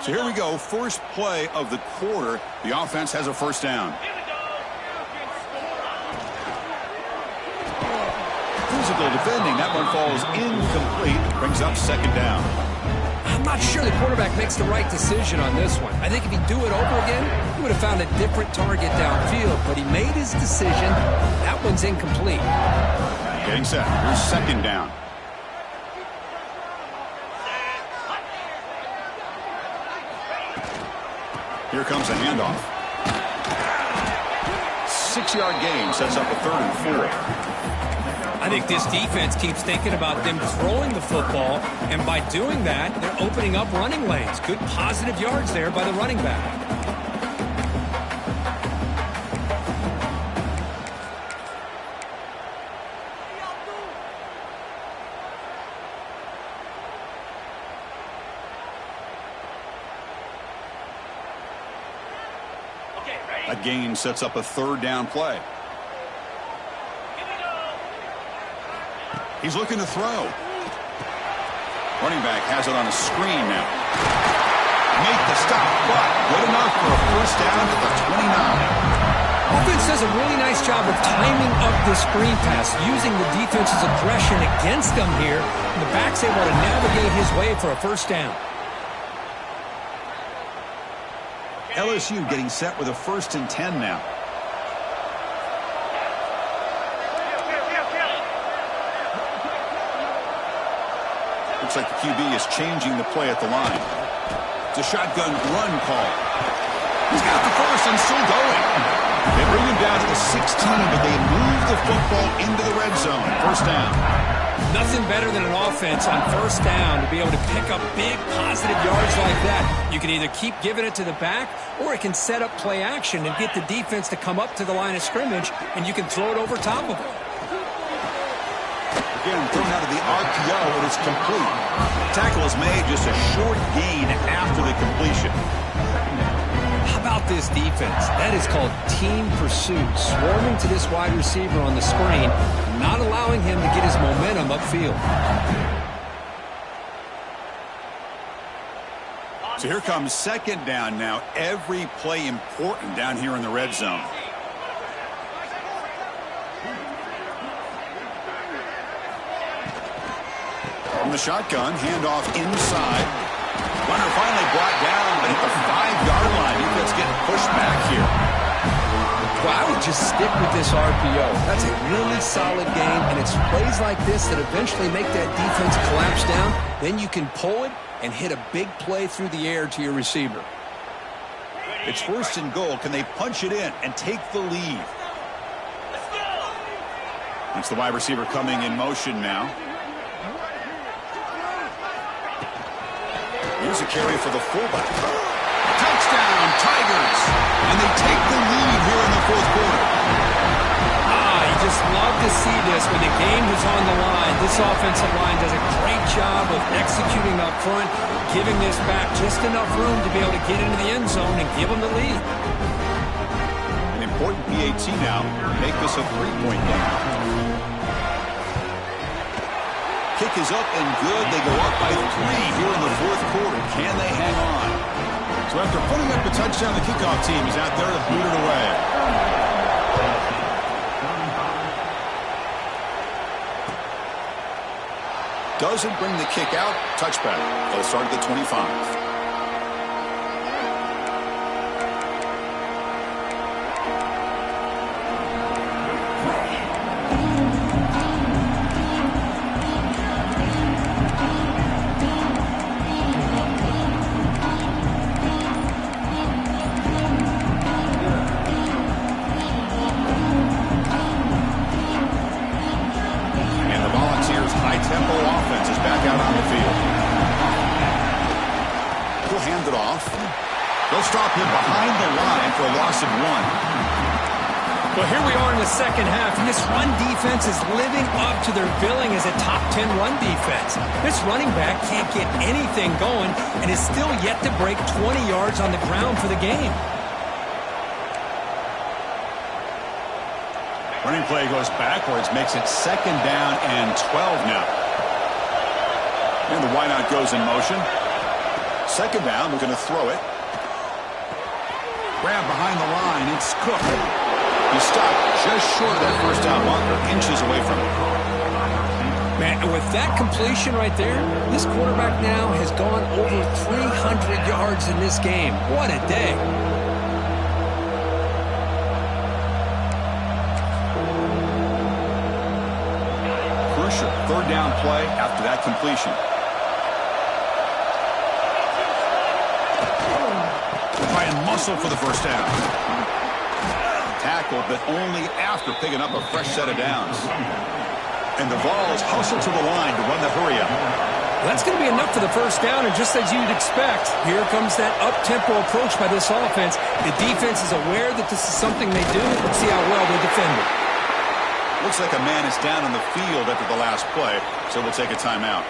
So here we go, first play of the quarter. The offense has a first down. Physical defending, that one falls incomplete, brings up second down. I'm not sure the quarterback makes the right decision on this one. I think if he'd do it over again, he would have found a different target downfield, but he made his decision. That one's incomplete. Getting set, here's second down. Here comes a handoff. 6-yard gain sets up a 3rd and 4. I think this defense keeps thinking about them throwing the football, and by doing that, they're opening up running lanes. Good positive yards there by the running back. A gain sets up a 3rd down play. He's looking to throw. Running back has it on a screen now. Make the stop, but good enough for a first down at the 29. Offense does a really nice job of timing up the screen pass, using the defense's aggression against them here. And the back's able to navigate his way for a first down. LSU getting set with a 1st and 10 now. Looks like the QB is changing the play at the line. It's a shotgun run call. He's got the first and still going. They bring him down to the 16, but they move the football into the red zone. First down. Nothing better than an offense on first down to be able to pick up big positive yards like that. You can either keep giving it to the back, or it can set up play action and get the defense to come up to the line of scrimmage, and you can throw it over top of it. again, thrown out of the RPO, and it's complete. Tackle is made, just a short gain after the completion. How about this defense? That is called team pursuit. Swarming to this wide receiver on the screen, not allowing him to get his momentum upfield. So here comes second down now. Every play important down here in the red zone. From the shotgun, handoff inside. Runner finally brought down, but at the 5-yard line, defense getting pushed back here. Well, I would just stick with this RPO. That's a really solid game, and it's plays like this that eventually make that defense collapse down. Then you can pull it and hit a big play through the air to your receiver. It's first and goal. Can they punch it in and take the lead? It's the wide receiver coming in motion now. Here's a carry for the fullback. Touchdown, Tigers! And they take the lead here in the fourth quarter. You just love to see this when the game is on the line. This offensive line does a great job of executing up front, giving this back just enough room to be able to get into the end zone and give them the lead. An important PAT now. Make this a 3-point game. Kick is up and good. They go up by 3 here in the fourth quarter. Can they hang on? So after putting up a touchdown, the kickoff team is out there to boot it away. Doesn't bring the kick out. Touchback. They'll start at the 25. They'll stop him behind the line for a loss of 1. Well, here we are in the second half, and this run defense is living up to their billing as a top 10 run defense. This running back can't get anything going and is still yet to break 20 yards on the ground for the game. Running play goes backwards, makes it second down and 12 now. And the wideout goes in motion. Second down, we're going to throw it. Grab behind the line, it's Cook. He stopped just short of that first down marker, inches away from it. Man, and with that completion right there, this quarterback now has gone over 300 yards in this game. What a day. Crucial third down play after that completion. Try and muscle for the first down. Tackle, but only after picking up a fresh set of downs. And the Vols hustle to the line to run the hurry up. That's going to be enough for the first down, and just as you'd expect, here comes that up-tempo approach by this offense. The defense is aware that this is something they do. Let's see how well they defend it. Looks like a man is down on the field after the last play, so we'll take a timeout.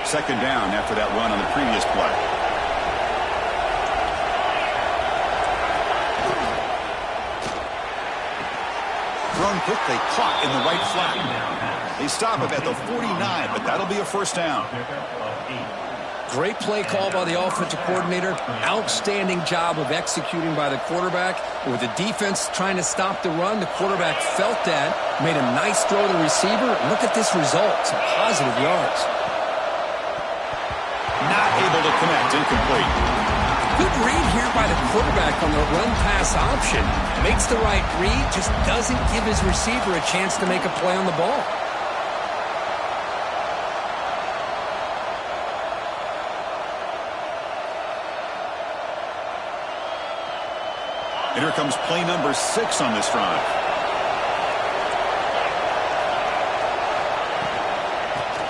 Second down after that run on the previous play. Thrown quickly, caught in the right flat. They stop him at the 49, but that'll be a first down. Great play call by the offensive coordinator. Outstanding job of executing by the quarterback. With the defense trying to stop the run, the quarterback felt that, made a nice throw to the receiver. Look at this result, some positive yards. Not able to connect, incomplete. Good read here by the quarterback on the run-pass option. Makes the right read, just doesn't give his receiver a chance to make a play on the ball. And here comes play number 6 on this drive.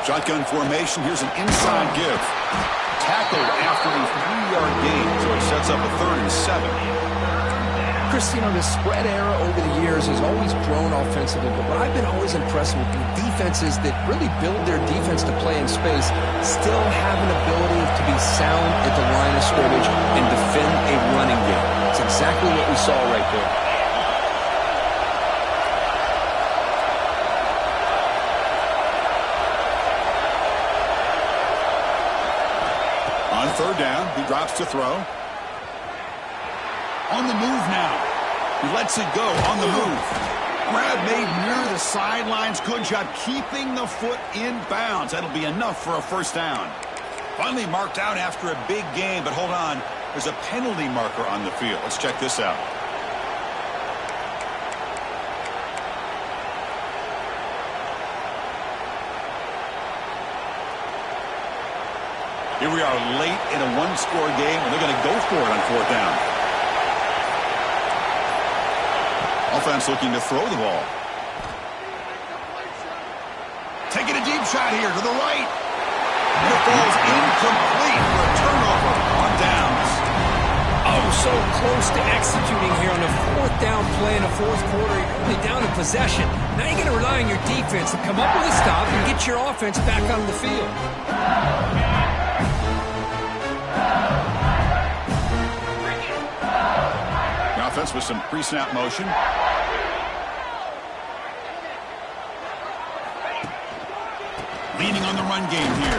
Shotgun formation. Here's an inside give. Tackled after a 3-yard gain, so it sets up a 3rd and 7. Chris, the spread era over the years has always grown offensively, but what I've been always impressed with the defenses that really build their defense to play in space still have an ability to be sound at the line of scrimmage and defend a running game. It's exactly what we saw right there. On 3rd down, he drops to throw. On the move now. He lets it go on the move. Grab made near the sidelines. Good job keeping the foot in bounds. That'll be enough for a 1st down. Finally marked out after a big game, but hold on. There's a penalty marker on the field. Let's check this out. Here we are late in a 1-score game, and they're going to go for it on 4th down. Offense looking to throw the ball. Taking a deep shot here to the right. And it falls incomplete for a turnover on downs. Oh, so close to executing here on a 4th down play in the 4th quarter. You're only down in possession. Now you're going to rely on your defense to come up with a stop and get your offense back on the field. Offense with some pre-snap motion. Leaning on the run game here.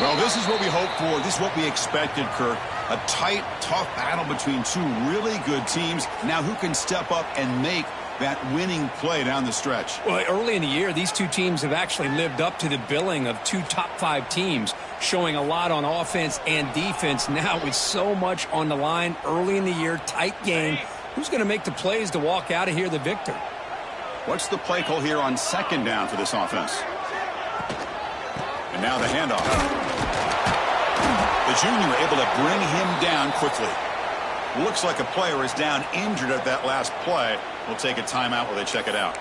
Well, this is what we hoped for. This is what we expected, Kirk. A tight, tough battle between 2 really good teams. Now who can step up and make that winning play down the stretch? Well, early in the year, these 2 teams have actually lived up to the billing of 2 top 5 teams, showing a lot on offense and defense. Now with so much on the line early in the year, tight game, who's going to make the plays to walk out of here the victor? What's the play call here on 2nd down for this offense? And now the handoff. The junior able to bring him down quickly. Looks like a player is down injured at that last play. We'll take a timeout while they check it out.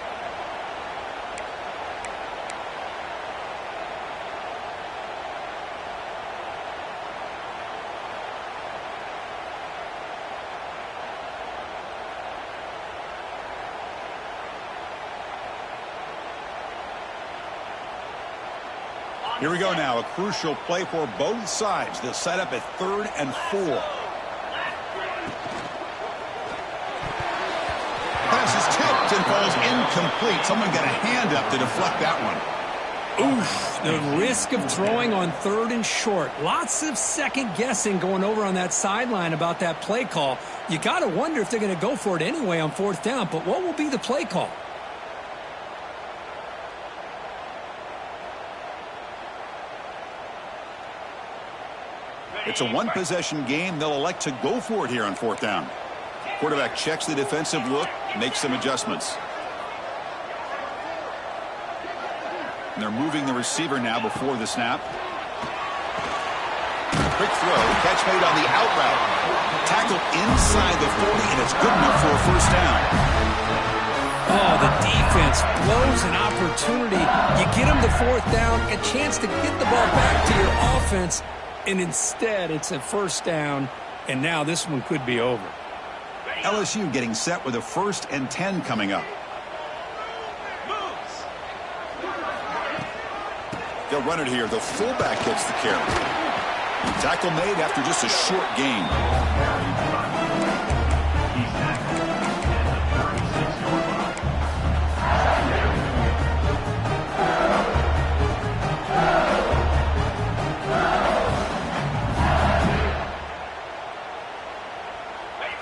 Here we go now, a crucial play for both sides. They'll set up at 3rd and 4. Pass is tipped and falls incomplete. Someone got a hand up to deflect that one. Oof, the risk of throwing on 3rd and short. Lots of second guessing going over on that sideline about that play call. You got to wonder if they're going to go for it anyway on 4th down, but what will be the play call? It's a 1-possession game. They'll elect to go for it here on 4th down. Quarterback checks the defensive look, makes some adjustments. And they're moving the receiver now before the snap. Quick throw, catch made on the out route. Tackled inside the 40, and it's good enough for a 1st down. Oh, the defense blows an opportunity. You get them to 4th down, a chance to get the ball back to your offense, and instead it's a 1st down, and now this one could be over. LSU getting set with a 1st and 10 coming up. They'll run it here. The fullback gets the carry. Tackle made after just a short gain.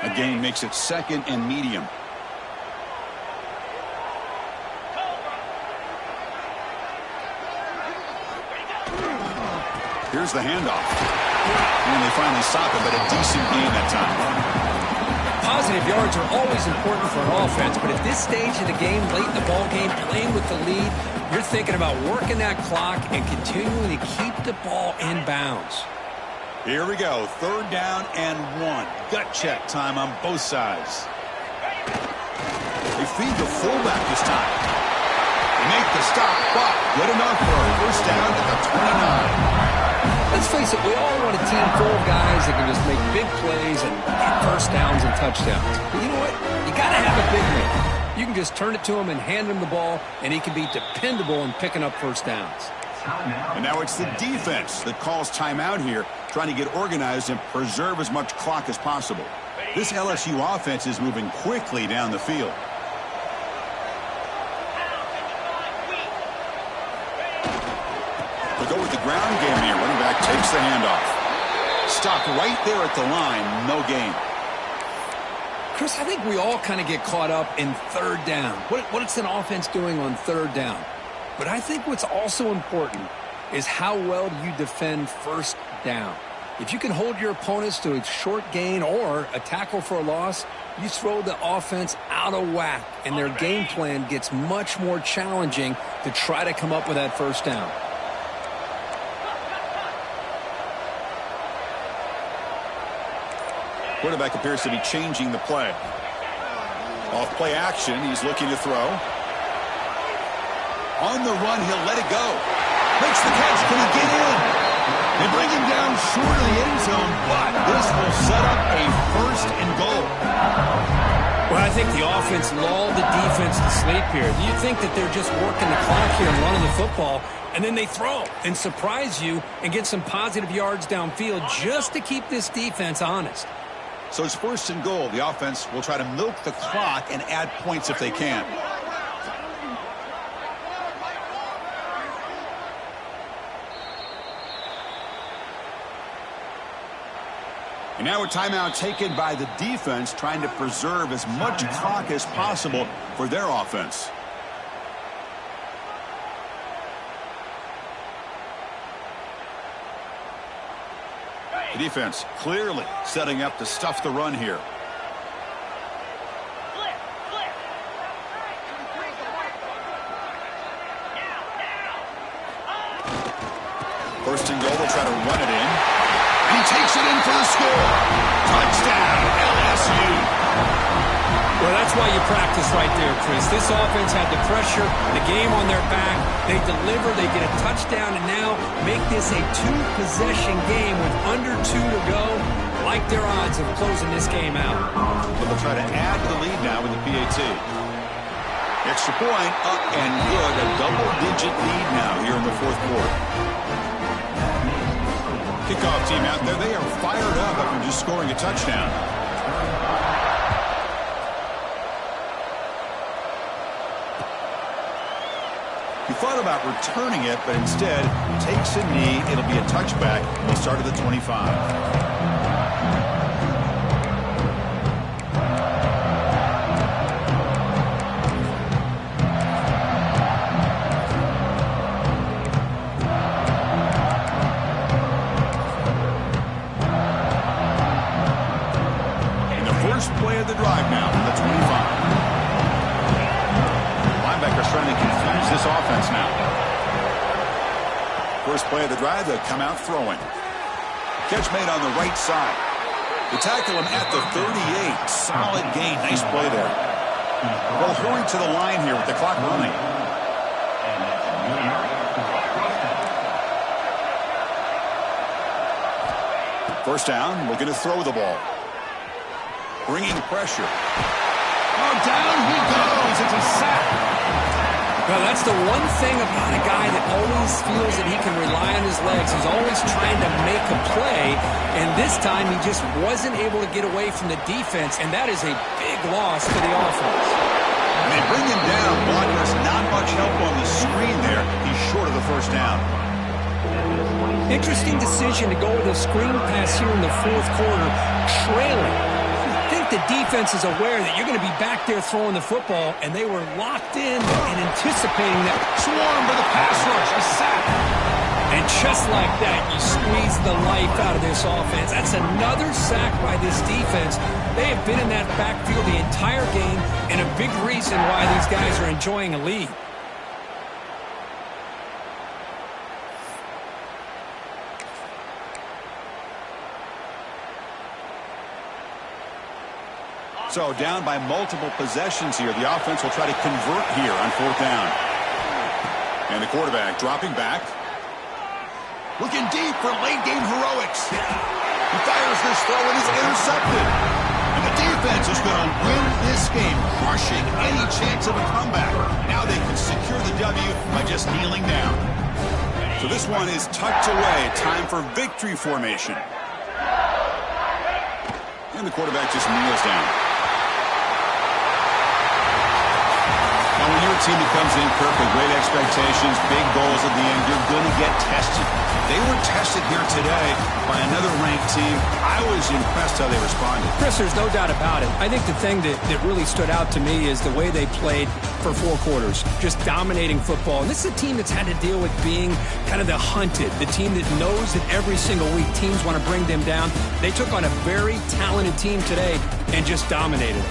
A gain makes it 2nd and medium. Here's the handoff. And they finally stop it, but a decent gain that time. Positive yards are always important for an offense, but at this stage of the game, late in the ball game, playing with the lead, you're thinking about working that clock and continuing to keep the ball in bounds. Here we go, 3rd down and 1. Gut check time on both sides. They feed the fullback this time. They make the stop, but good enough for a first down at the 29. Let's face it, we all want a team full of guys that can just make big plays and get first downs and touchdowns. But you know what? You got to have a big man. You can just turn it to him and hand him the ball, and he can be dependable in picking up first downs. And now it's the defense that calls timeout here, trying to get organized and preserve as much clock as possible. This LSU offense is moving quickly down the field. They go with the ground game here. Running back takes the handoff. Stopped right there at the line. No gain. Chris, I think we all kind of get caught up in third down. What's an offense doing on third down? But I think what's also important is how well do you defend first down. If you can hold your opponents to a short gain or a tackle for a loss, you throw the offense out of whack, and their game plan gets much more challenging to try to come up with that first down. Quarterback appears to be changing the play. Off play action, he's looking to throw. On the run, he'll let it go. Makes the catch. Can he get in? They bring him down short of the end zone, but this will set up a first and goal. Well, I think the offense lulled the defense to sleep here. You think that they're just working the clock here and running the football, and then they throw and surprise you and get some positive yards downfield just to keep this defense honest. So it's first and goal. The offense will try to milk the clock and add points if they can. And now a timeout taken by the defense, trying to preserve as much clock as possible for their offense. The defense clearly setting up to stuff the run here. First and goal, they'll try to run it in. And he takes it in for the score. Touchdown, LSU. Well, that's why you practice right there, Chris. This offense had the pressure, the game on their back. They deliver, they get a touchdown, and now make this a two-possession game with under 2 to go. Like their odds of closing this game out. But they'll try to add to the lead now with the PAT. Extra point, up and good. A double-digit lead now here in the fourth quarter. Kickoff team out there, they are fired up after just scoring a touchdown. He thought about returning it, but instead takes a knee. It'll be a touchback. He'll start at the 25. Play of the drive now from the 25. Linebackers trying to confuse this offense now. First play of the drive, they'll come out throwing. Catch made on the right side. They tackle him at the 38. Solid gain. Nice play there. Well, hurry to the line here with the clock running. First down, looking to throw the ball. Bringing pressure. Oh, down he goes. It's a sack. Well, that's the one thing about a guy that always feels that he can rely on his legs. He's always trying to make a play, and this time he just wasn't able to get away from the defense, and that is a big loss to the offense. And they bring him down. Blockers not much help on the screen there. He's short of the first down. Interesting decision to go with a screen pass here in the fourth quarter, trailing. The defense is aware that you're going to be back there throwing the football, and they were locked in and anticipating that. Swarm for the pass rush, a sack. And just like that, you squeeze the life out of this offense. That's another sack by this defense. They have been in that backfield the entire game, and a big reason why these guys are enjoying a lead. So down by multiple possessions here. The offense will try to convert here on fourth down. And the quarterback dropping back. Looking deep for late game heroics. He fires this throw and is intercepted. And the defense is going to win this game, crushing any chance of a comeback. Now they can secure the W by just kneeling down. So this one is tucked away. Time for victory formation. And the quarterback just kneels down. Now, when you're a team that comes in, Kirk, with great expectations, big goals at the end, you're going to get tested. They were tested here today by another ranked team. I was impressed how they responded. Chris, there's no doubt about it. I think the thing that really stood out to me is the way they played for 4 quarters, just dominating football. And this is a team that's had to deal with being kind of the hunted, the team that knows that every single week teams want to bring them down. They took on a very talented team today and just dominated.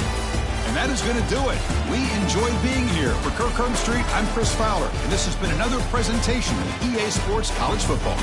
And that is going to do it. We enjoyed being here. For Kirk Herbstreit, I'm Chris Fowler, and this has been another presentation of EA Sports College Football.